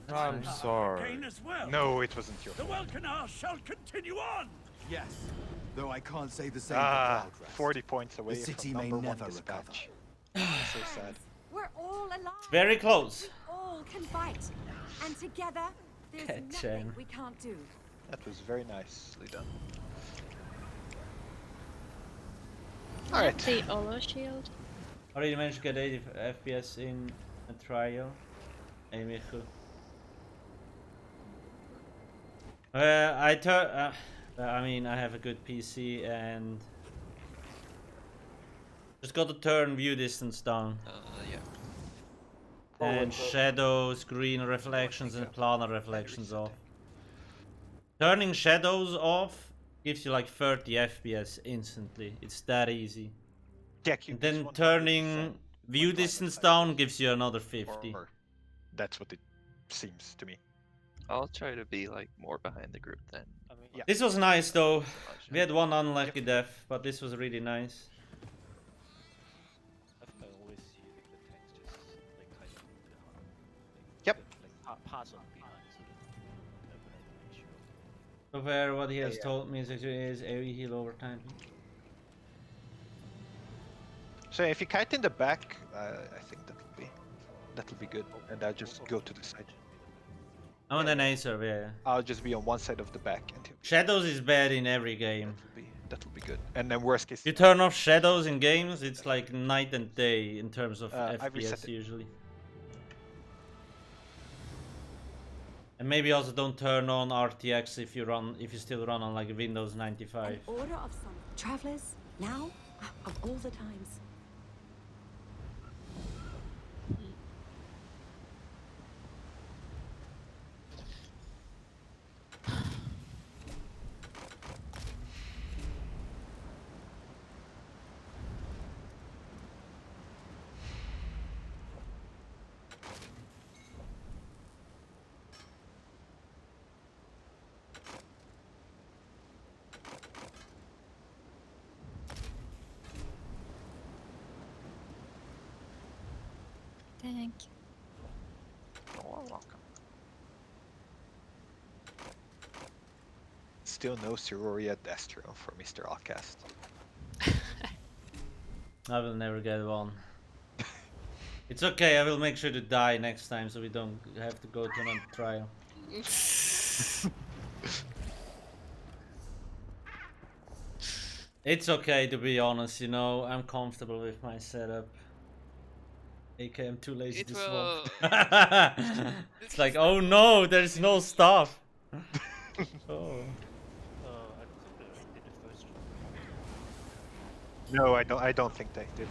I'm sorry. Gain as well. No, it wasn't your The Welkanar shall continue on. Yes, though I can't say the same Ah, for Cloudrest. 40 points away The city from may number never one dispatch. So sad. We're all alive. Very close. We all can fight. And together, there's Catch nothing him. we can't do. That was very nicely done. Not Alright. the Olo shield. Already managed to get 80 FPS in a trial. Hey, Michu. I mean, I have a good PC and just got to turn view distance down. Yeah. And shadows, green reflections, and planar reflections off. Turning shadows off gives you like 30 FPS instantly. It's that easy. Yeah, And then turning view distance down gives you another 50. That's what it seems to me. I'll try to be like more behind the group then. I mean, Yeah. This was nice though. We had one unlucky death, but this was really nice. I think I always see like, the tanks just like kind of Yep. like pass on behind so that never make sure. So far, what he has Yeah. told me is AoE heal over time. So if you kite in the back, I think that'll be good. And I'll just go to the side. I'm on an Acer, yeah. I'll just be on one side of the back until Shadows is bad in every game. that'll be good. And then worst case, You turn off shadows in games, it's like night and day in terms of I've reset FPS it. usually. And maybe also don't turn on RTX if you still run on like Windows 95. An order of some travelers now of all the times. Thank you. Oh, welcome. still no Ceruria Destro for Mr. Alcast. I will never get one. It's okay, I will make sure to die next time so we don't have to go to another trial. It's okay to be honest, you know, I'm comfortable with my setup. AK, I'm too lazy It to will- swap. It's like, oh no, there's no stuff. Oh. No, I don't think they did.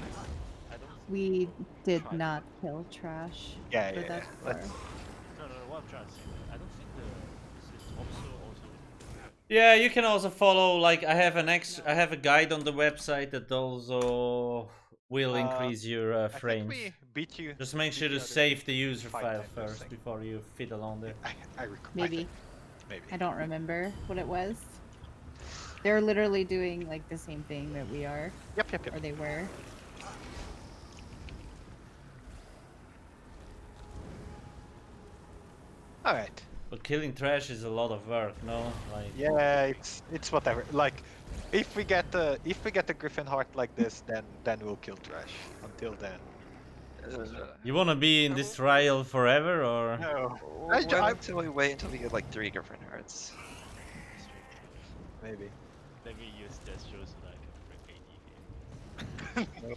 We did not kill trash. Yeah, for yeah, that yeah. score. Let's- No, what I'm trying to say, I don't think it's also Yeah, you can also follow, like, I have a guide on the website that also will increase your I think frames. we beat you. Just make sure beat to you other save the user 5 file times, I first think. before you fiddle on there. Maybe. Maybe. I don't remember what it was. They're literally doing like the same thing that we are. Yep. Or they were. All right. But killing trash is a lot of work, no? Like, Yeah, it's whatever. Like, if we get the Gryphon heart like this, then we'll kill trash. Until then. you wanna be in this trial forever, or? No. Why until we wait until we get like 3 Gryphon hearts? Maybe. Let me use Destro so that I can bring AD here.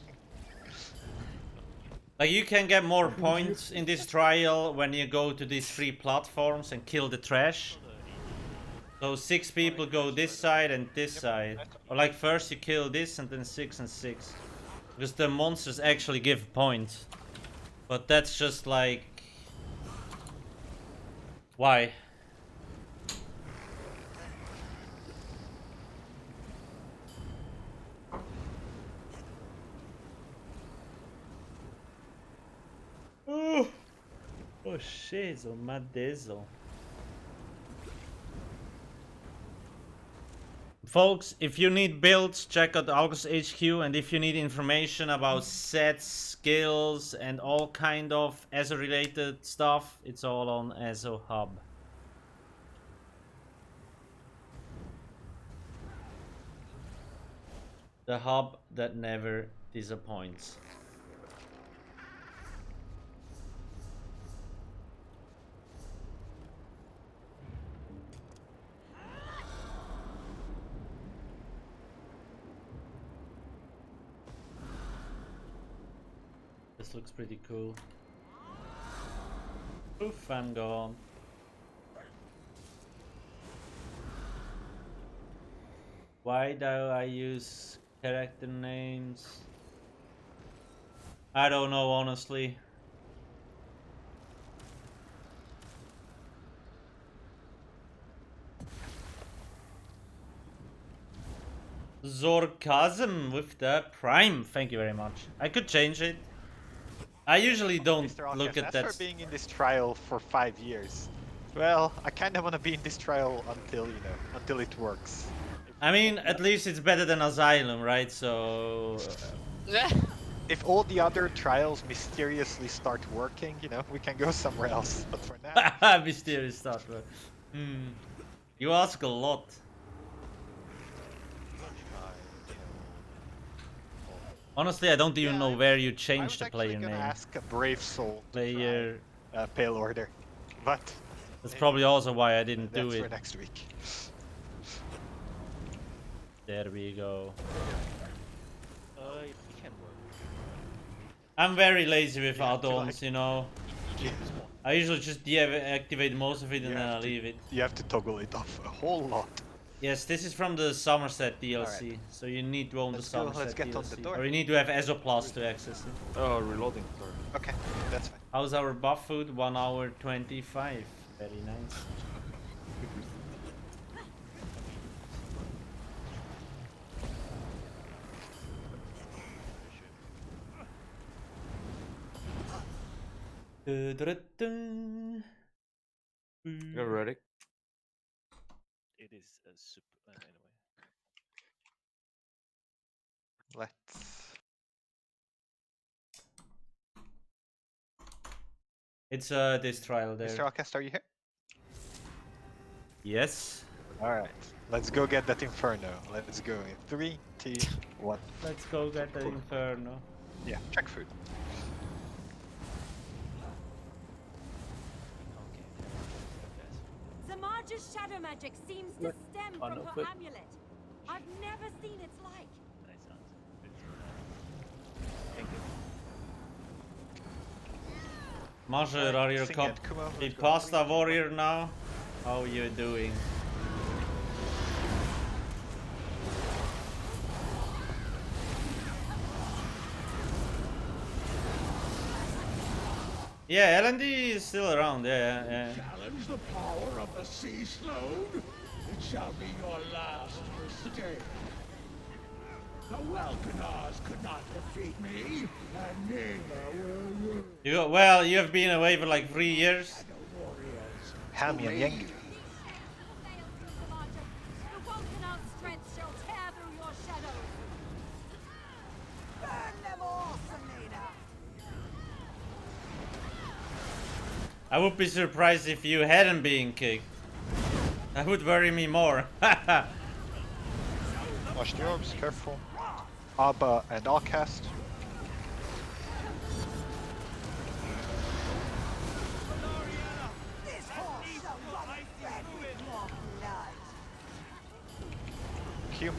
Like you can get more points in this trial when you go to these 3 platforms and kill the trash. So 6 people go this side and this side. Or like first you kill this and then 6 and 6. Because the monsters actually give points. But that's just like... Why? Oh, oh shit, so mad diesel. Folks, if you need builds, check out Alcast HQ, and if you need information about sets, skills, and all kind of ESO related stuff, it's all on ESO Hub. The hub that never disappoints. This looks pretty cool. Oof, I'm gone. Why do I use character names? I don't know, honestly. Zorkasm with the Prime. Thank you very much. I could change it. I usually don't look at that. For being in this trial for 5 years. Well, I kind of want to be in this trial until, you know, until it works. I mean, at least it's better than Asylum, right? So... If all the other trials mysteriously start working, you know, we can go somewhere else. But for now... Mysterious start work. You ask a lot. Honestly, I don't even know where you change the player name. Ask a Brave Soul player Pale Order, but that's probably also why I didn't do it. For next week. There we go. It can work. I'm very lazy with add-ons, you know. I usually just deactivate most of it and then I leave it. You have to toggle it off a whole lot. Yes, this is from the Somerset DLC, right. So you need to own the Somerset DLC. On the door. Or you need to have ESO Plus to access it. Oh, reloading, sorry. Okay, that's fine. How's our buff food? 1 hour 25. Very nice. You're ready? It is a super. Anyway. Let's. It's this trial there. Mr. Alcast, are you here? Yes. Alright, let's go get that Inferno. Let's go in 3, 2, 1. Let's go get that Inferno. Yeah, check food. Zamarja's shadow magic seems to stem from her amulet. I've never seen its like. Major, are you a pasta warrior now? How are you doing? Yeah, LND is still around, yeah. Challenge the power of the sea sloan. It shall be your last mistake. The Welkanars could not defeat me, and neither will you. Well, you have been away for like 3 years. Hami and Yengi. The Welkanars' strength shall tear through your shadows. Burn them all, Selena. I would be surprised if you hadn't been kicked. That would worry me more. Watch the orbs, careful. Abba and Alcast. Q.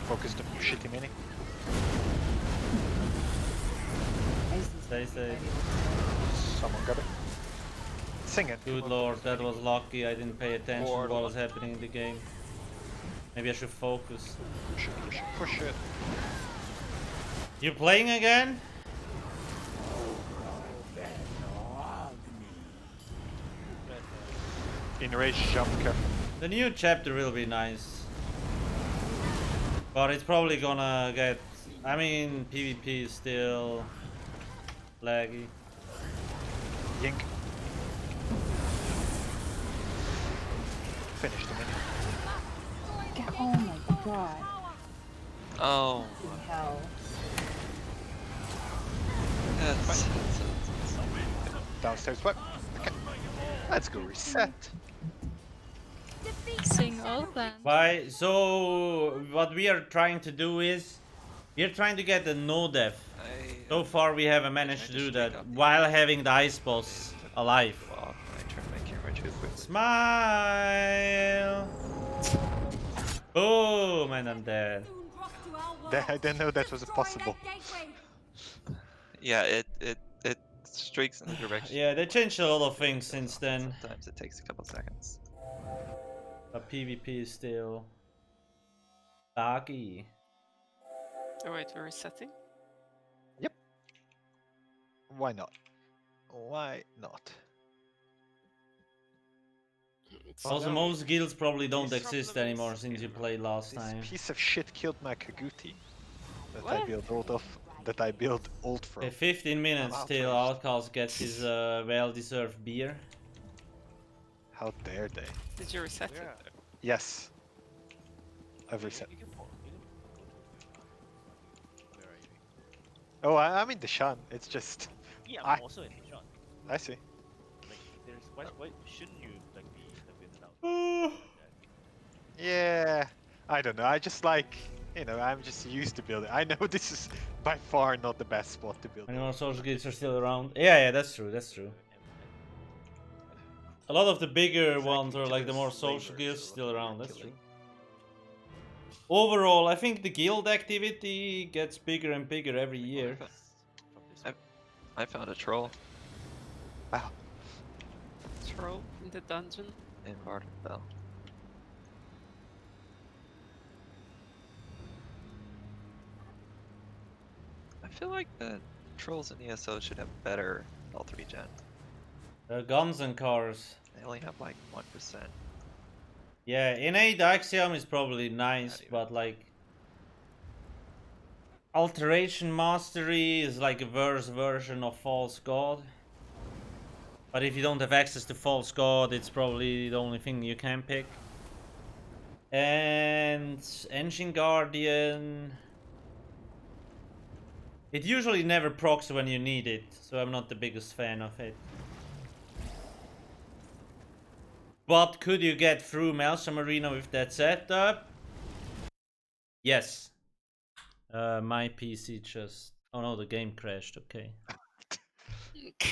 Focus the shitty mini. Stay safe. Someone got it. Sing it. Good lord, that was lucky. I didn't pay attention to what was happening in the game. Maybe I should focus. Push it, push it, push it. You playing again? Enrage jump, careful. The new chapter will be nice. But it's probably gonna get... I mean, PvP is still... laggy. Yink. Finished the mini. Oh my god. Oh. Hell. That's Downstairs what? Okay. Let's go reset. Sing all plans. Why? So what we are trying to do is we are trying to get the no death. So far we haven't managed to do that while having the ice boss alive. Wow, I turned my camera too quick. Smile. Boom, and I'm dead. I didn't know that was possible. Yeah, it streaks in the direction. Yeah, they changed a lot of things since then. Sometimes it takes a couple seconds. But PvP is still buggy. Oh wait, we're resetting? Yep. Why not? Why not? Also, most guilds probably don't exist anymore since you played last time. This piece of shit killed my Kaguti that I built old from. Okay, 15 minutes till Alcast gets his well-deserved beer. How dare they? Did you reset it? Yes. I've reset. Oh, I'm in the Shan. It's just. Yeah, I'm also in the Shan. I see. Like, there's why shouldn't you like be have been out? Yeah, I don't know. I just like, you know, I'm just used to building. I know this is by far not the best spot to build. Any more social guilds are still around? Yeah, that's true. That's true. A lot of the bigger ones or like the more social guilds still around. That's true. Overall, I think the guild activity gets bigger and bigger every year. I found a troll. Wow. Troll in the dungeon? In Martin Bell. I feel like the trolls in ESO should have better L3 gen. Guns and cars. They only have like 1%. Yeah, innate Axiom is probably nice, but like Alteration Mastery is like a worse version of False God. But if you don't have access to False God, it's probably the only thing you can pick. And Engine Guardian, it usually never procs when you need it, so I'm not the biggest fan of it. But could you get through Maelstrom Arena with that setup? Yes. My PC just... Oh no, the game crashed, okay.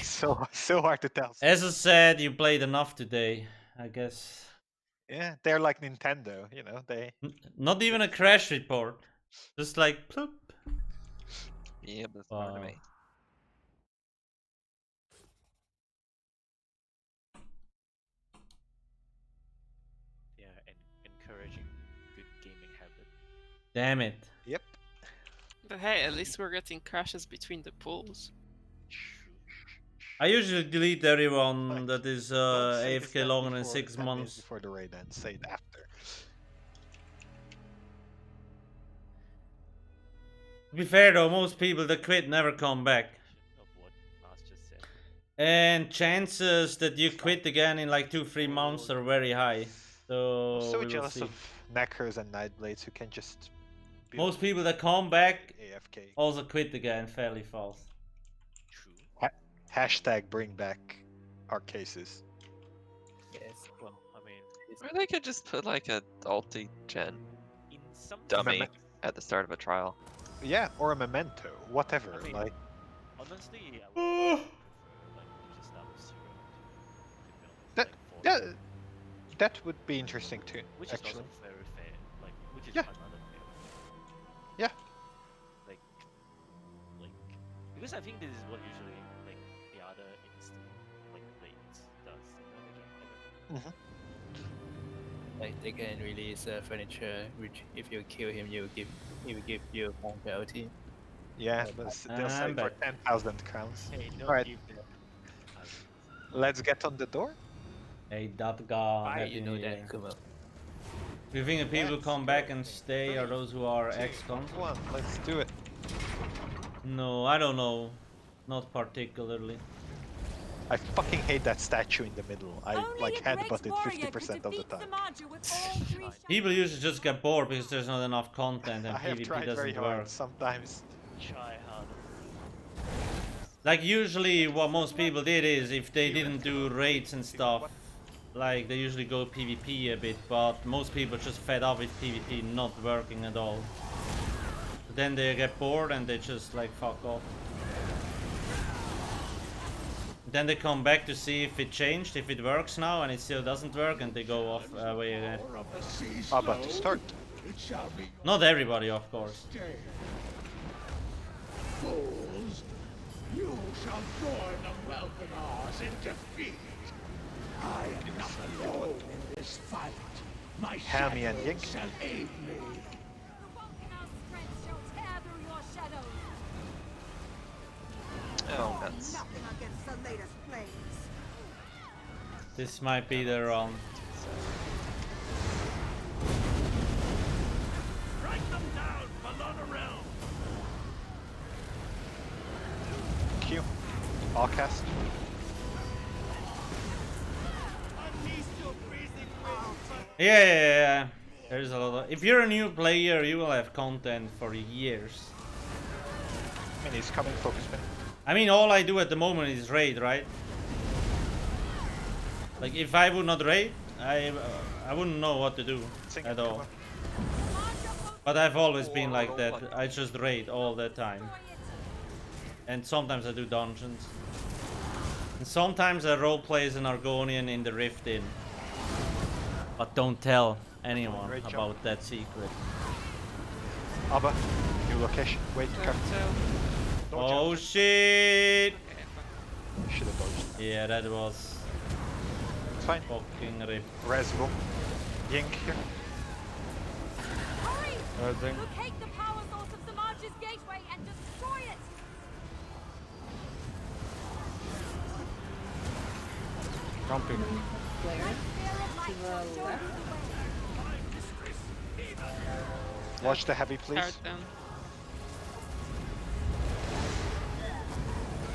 So hard to tell. As I said, you played enough today, I guess. Yeah, they're like Nintendo, you know, they... Not even a crash report. Just like, ploop. Yeah, that's fine to me. Yeah, and encouraging good gaming habit. Damn it. Yep. But hey, at least we're getting crashes between the pools. I usually delete everyone that is AFK longer than 6 months. Before the raid ends, say it after. To be fair though, most people that quit never come back. And chances that you quit again in like 2-3 months are very high. So I'm so we will jealous see. of Neckers and Nightblades who can just... Most people that come back AFK. also quit again fairly fast. Hashtag bring back our cases. Yes, well, I mean... Or they could just put like a ulti-gen in some dummy at the start of a trial. Yeah, or a memento, whatever. I mean, like, honestly, I would like just now zero. yeah, that would be interesting too. Which actually. is also very fair. Like, which is Yeah. another fair. Yeah. Like, Because I think this is what usually like the other instant like raids does in the game. Like they can release furniture, which if you kill him, he will give you more penalty. Yeah, but they'll sell it for 10,000 crowns. Hey, don't Alright, give them. let's get on the door. Hey, Dotga, Why Happy you know New Year. that, Kumo? Do you think the people who come back and stay are those who are ex-cons? One, let's do it. No, I don't know. Not particularly. I fucking hate that statue in the middle. I like headbutt it 50% of the time. People usually just get bored because there's not enough content and I have PvP tried very doesn't hard work. sometimes. Try harder. Like usually what most people did is if they didn't do raids and stuff, like they usually go PvP a bit, but most people just fed up with PvP not working at all. Then they get bored and they just like fuck off. Then they come back to see if it changed, if it works now, and it still doesn't work, and they go off away again. But to start. Not everybody, of course. Fools, you shall join the Melkanars in defeat. I am not alone in this fight. My Helmy and shadow Yink. shall aid me. Oh, that's... Nothing against the latest flames. This might be the run. Strike them down, Balona Realm. Q. Alcast. Yeah. There's a lot of... If you're a new player, you will have content for years. I mean, he's coming, focus me. I mean, all I do at the moment is raid, right? Like, if I would not raid, I wouldn't know what to do at all. But I've always been like that. I just raid all the time. And sometimes I do dungeons. And sometimes I roleplay as an Argonian in the Rift Inn. But don't tell anyone about that secret. Abba, new location. Wait, come. Oh shit! Should have dodged. Yeah, that was... It's fine. Fucking rip. Resbo. Yink here. Hurry! Everything. Locate the power source of Samadji's gateway and destroy it! Jumping. Watch the heavy, please.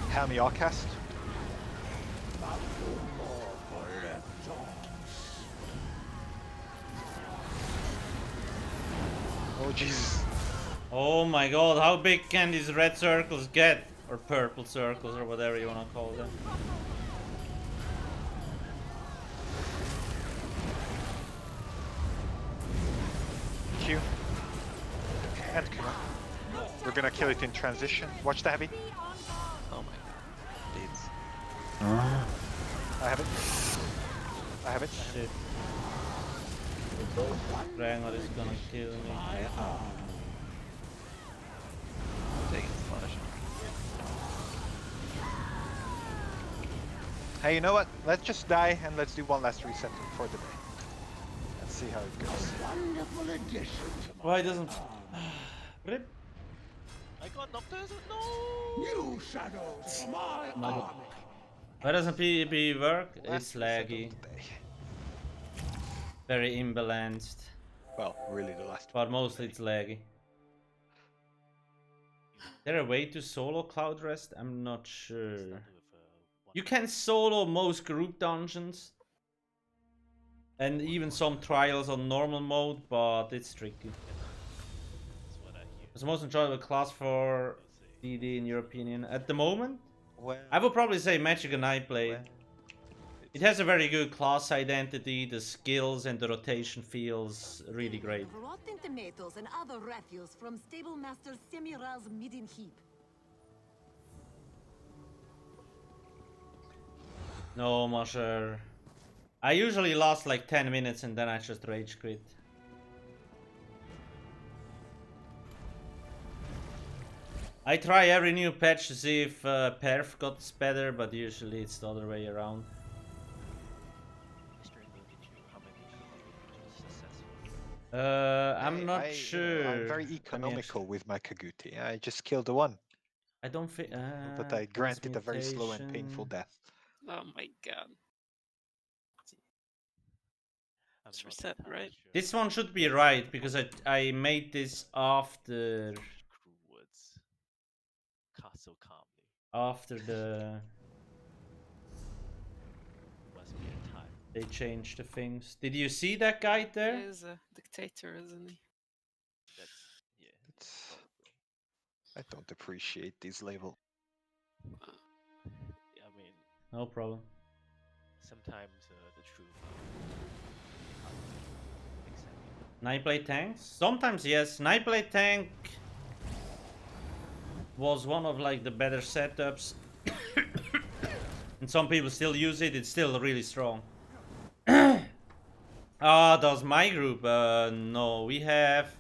Helmy Alcast. Oh Jesus. Oh my god, how big can these red circles get? Or purple circles, or whatever you wanna call them. Q. And Q. We're gonna kill it in transition. Watch the heavy. Oh my god. Deeds. I have it. I have it. Shit. Rangot is gonna kill me. Taking the flash. Hey, you know what? Let's just die and let's do one last reset for the day. Let's see how it goes. Wonderful addition to Why doesn't... Rip? I got doctors? No! new shadows for my army. Why doesn't PvP work? It's laggy. Very imbalanced. Well, really the last But mostly it's laggy. Is there a way to solo Cloudrest? I'm not sure. You can solo most group dungeons. And even some trials on normal mode, but it's tricky. What's the most enjoyable class for DD in your opinion? At the moment? Well, I would probably say Magic and I play. It has a very good class identity, the skills and the rotation feels really great. Rotten tomatoes and other refuse from stable master Semiral's midden heap. No, Masher. I usually last like 10 minutes and then I just rage quit. I try every new patch to see if perf got better, but usually it's the other way around. I'm not sure. I'm very economical with my Kaguti. I just killed the one. I don't think. But I granted a very slow and painful death. Oh my god. It's reset, right? This one should be right because I made this after Castle calmly. after the Must be a time. they changed the things. Did you see that guy there? He is a dictator, isn't he? That's yeah. I don't appreciate this label. I mean, No problem. sometimes the truth. Nightblade tanks? Sometimes yes. Nightblade tank was one of like the better setups. And some people still use it. It's still really strong. Does my group? No, we have.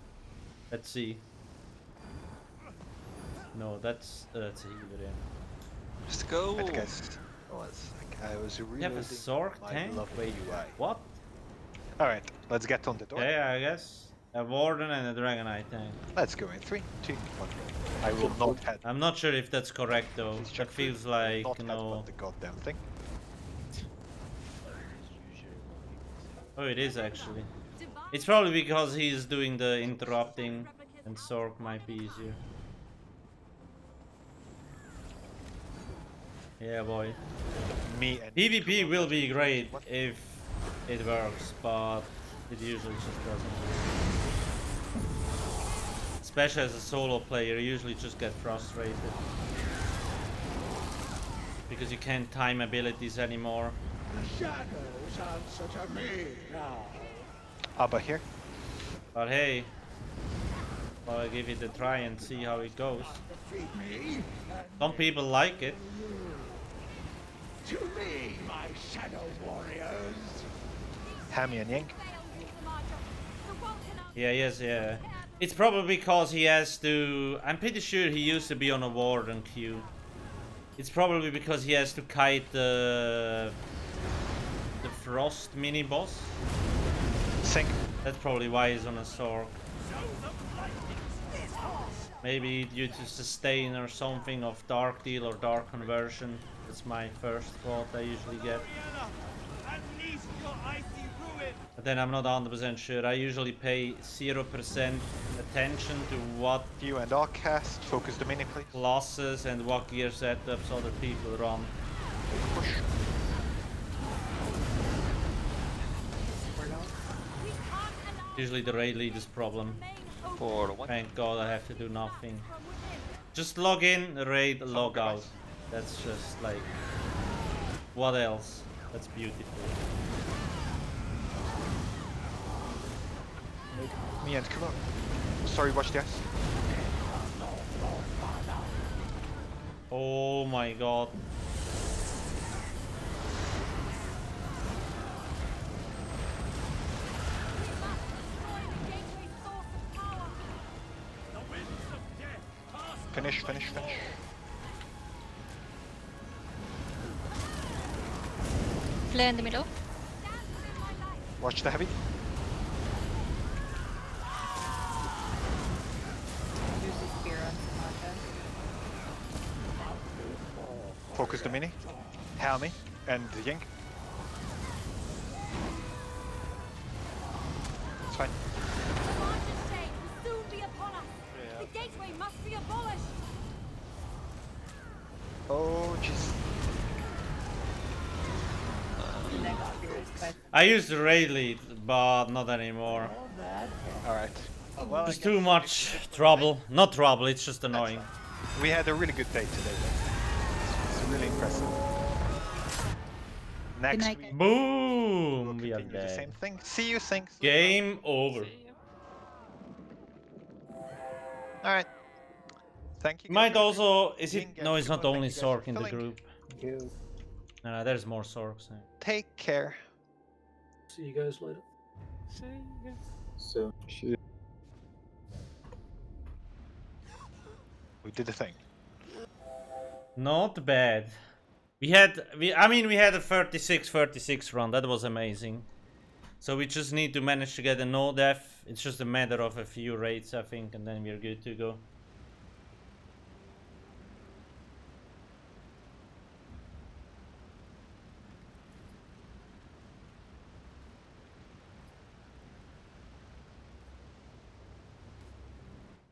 Let's see. No, that's a healer. Yeah. Let's go. I guess I was really. You have a Zork tank? Wait, what? Alright, let's get on the door. Yeah, I guess. A Warden and a Dragonite tank. Let's go in 3, 2, 1. I will not have. I'm not sure if that's correct though. That feels like no. The goddamn thing. Oh, it is actually. It's probably because he's doing the interrupting, and Zork might be easier. Yeah, boy. Me and PvP will be great if it works, but it usually just doesn't. Especially as a solo player, you usually just get frustrated. Because you can't time abilities anymore. The shadows answer to me now. Abba here. But hey, I'll give it a try and see how it goes. Defeat me. Some people like it. To me, my shadow warriors. Hammy and Yank. Yeah, yes, yeah. It's probably because he has to. I'm pretty sure he used to be on a Warden queue. It's probably because he has to kite the Frost mini boss. Sink. That's probably why he's on a Zork. Maybe due to sustain or something of Dark Deal or Dark Conversion. That's my first thought I usually get. But then I'm not 100% sure. I usually pay 0% attention to what you and Alcast focus the mini, please. Classes and what gear setups other people run. Push. Usually the raid leader's problem. Thank God I have to do nothing. Just log in, raid, log out. That's just like... What else? That's beautiful. Me and come on. Sorry, watch this. Oh my God. Finish. Flare in the middle. Watch the heavy. Use the spear on Samantha. Focus the mini. Helmy and Yink. It's fine. The gateway must be abolished. Oh, jeez. I used to raid lead, but not anymore. Alright. Well, There's too much trouble. Not trouble, it's just annoying. We had a really good day today, though. It's really impressive. Next week, Boom! We are continue the same dead. thing. See you, thanks. Game over. Alright. Thank you. Might also... Is it... Ying No, and it's not Kumo, only thank you guys for Zork in the filling. group. Thank you. There's more Zorks. Take care. See you guys later. So. We did the thing. Not bad. We had a 36-36 run. That was amazing. So we just need to manage to get a no death. It's just a matter of a few raids, I think, and then we're good to go.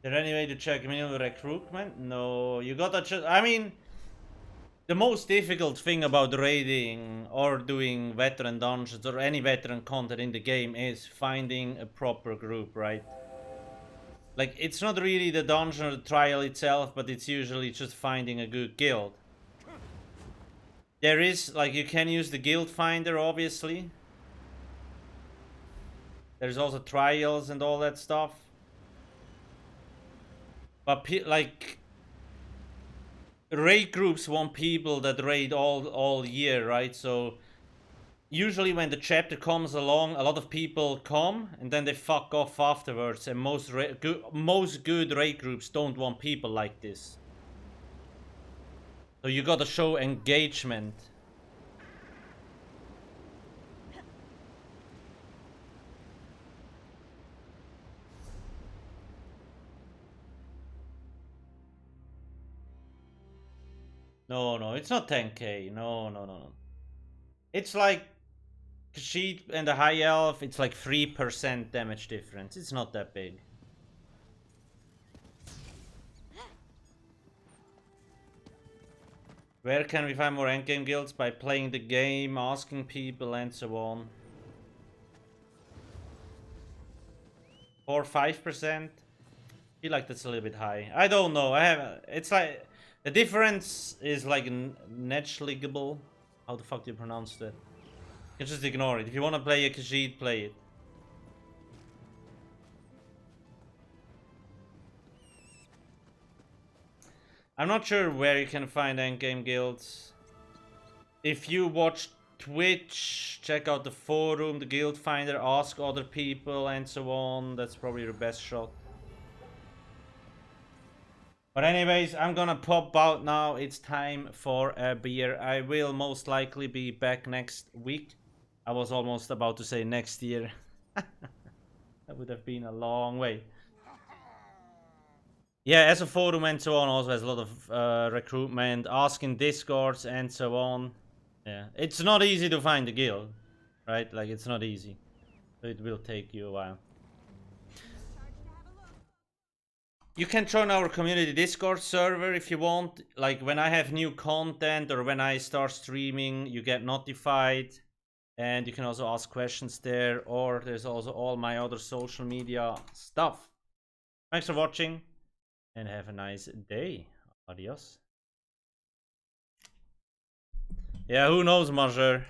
Is there any way to check minimum recruitment? No, you gotta just. I mean, the most difficult thing about raiding or doing veteran dungeons or any veteran content in the game is finding a proper group, right? Like, it's not really the dungeon or the trial itself, but it's usually just finding a good guild. There is, like, you can use the guild finder, obviously. There's also trials and all that stuff. But, like, raid groups want people that raid all year, right? So usually when the chapter comes along, a lot of people come and then they fuck off afterwards, and most good raid groups don't want people like this. So you gotta show engagement. No, it's not 10k. No. It's like Kashyyyk and the High Elf, it's like 3% damage difference. It's not that big. Where can we find more endgame guilds? By playing the game, asking people, and so on. 4 or 5%? I feel like that's a little bit high. I don't know. It's like the difference is like negligible. How the fuck do you pronounce that? You can just ignore it. If you want to play a Kashyyyk, play it. I'm not sure where you can find endgame guilds. If you watch Twitch, check out the forum, the guild finder, ask other people, and so on. That's probably your best shot. But anyways, I'm gonna pop out now. It's time for a beer. I will most likely be back next week. I was almost about to say next year. That would have been a long way. Yeah, as a forum and so on also has a lot of recruitment, asking discords and so on. Yeah, it's not easy to find a guild, right? Like, it's not easy. So it will take you a while. You can join our community Discord server if you want. Like, when I have new content or when I start streaming, you get notified. And you can also ask questions there, or there's also all my other social media stuff. Thanks for watching, and have a nice day. Adios. Yeah, who knows, Major?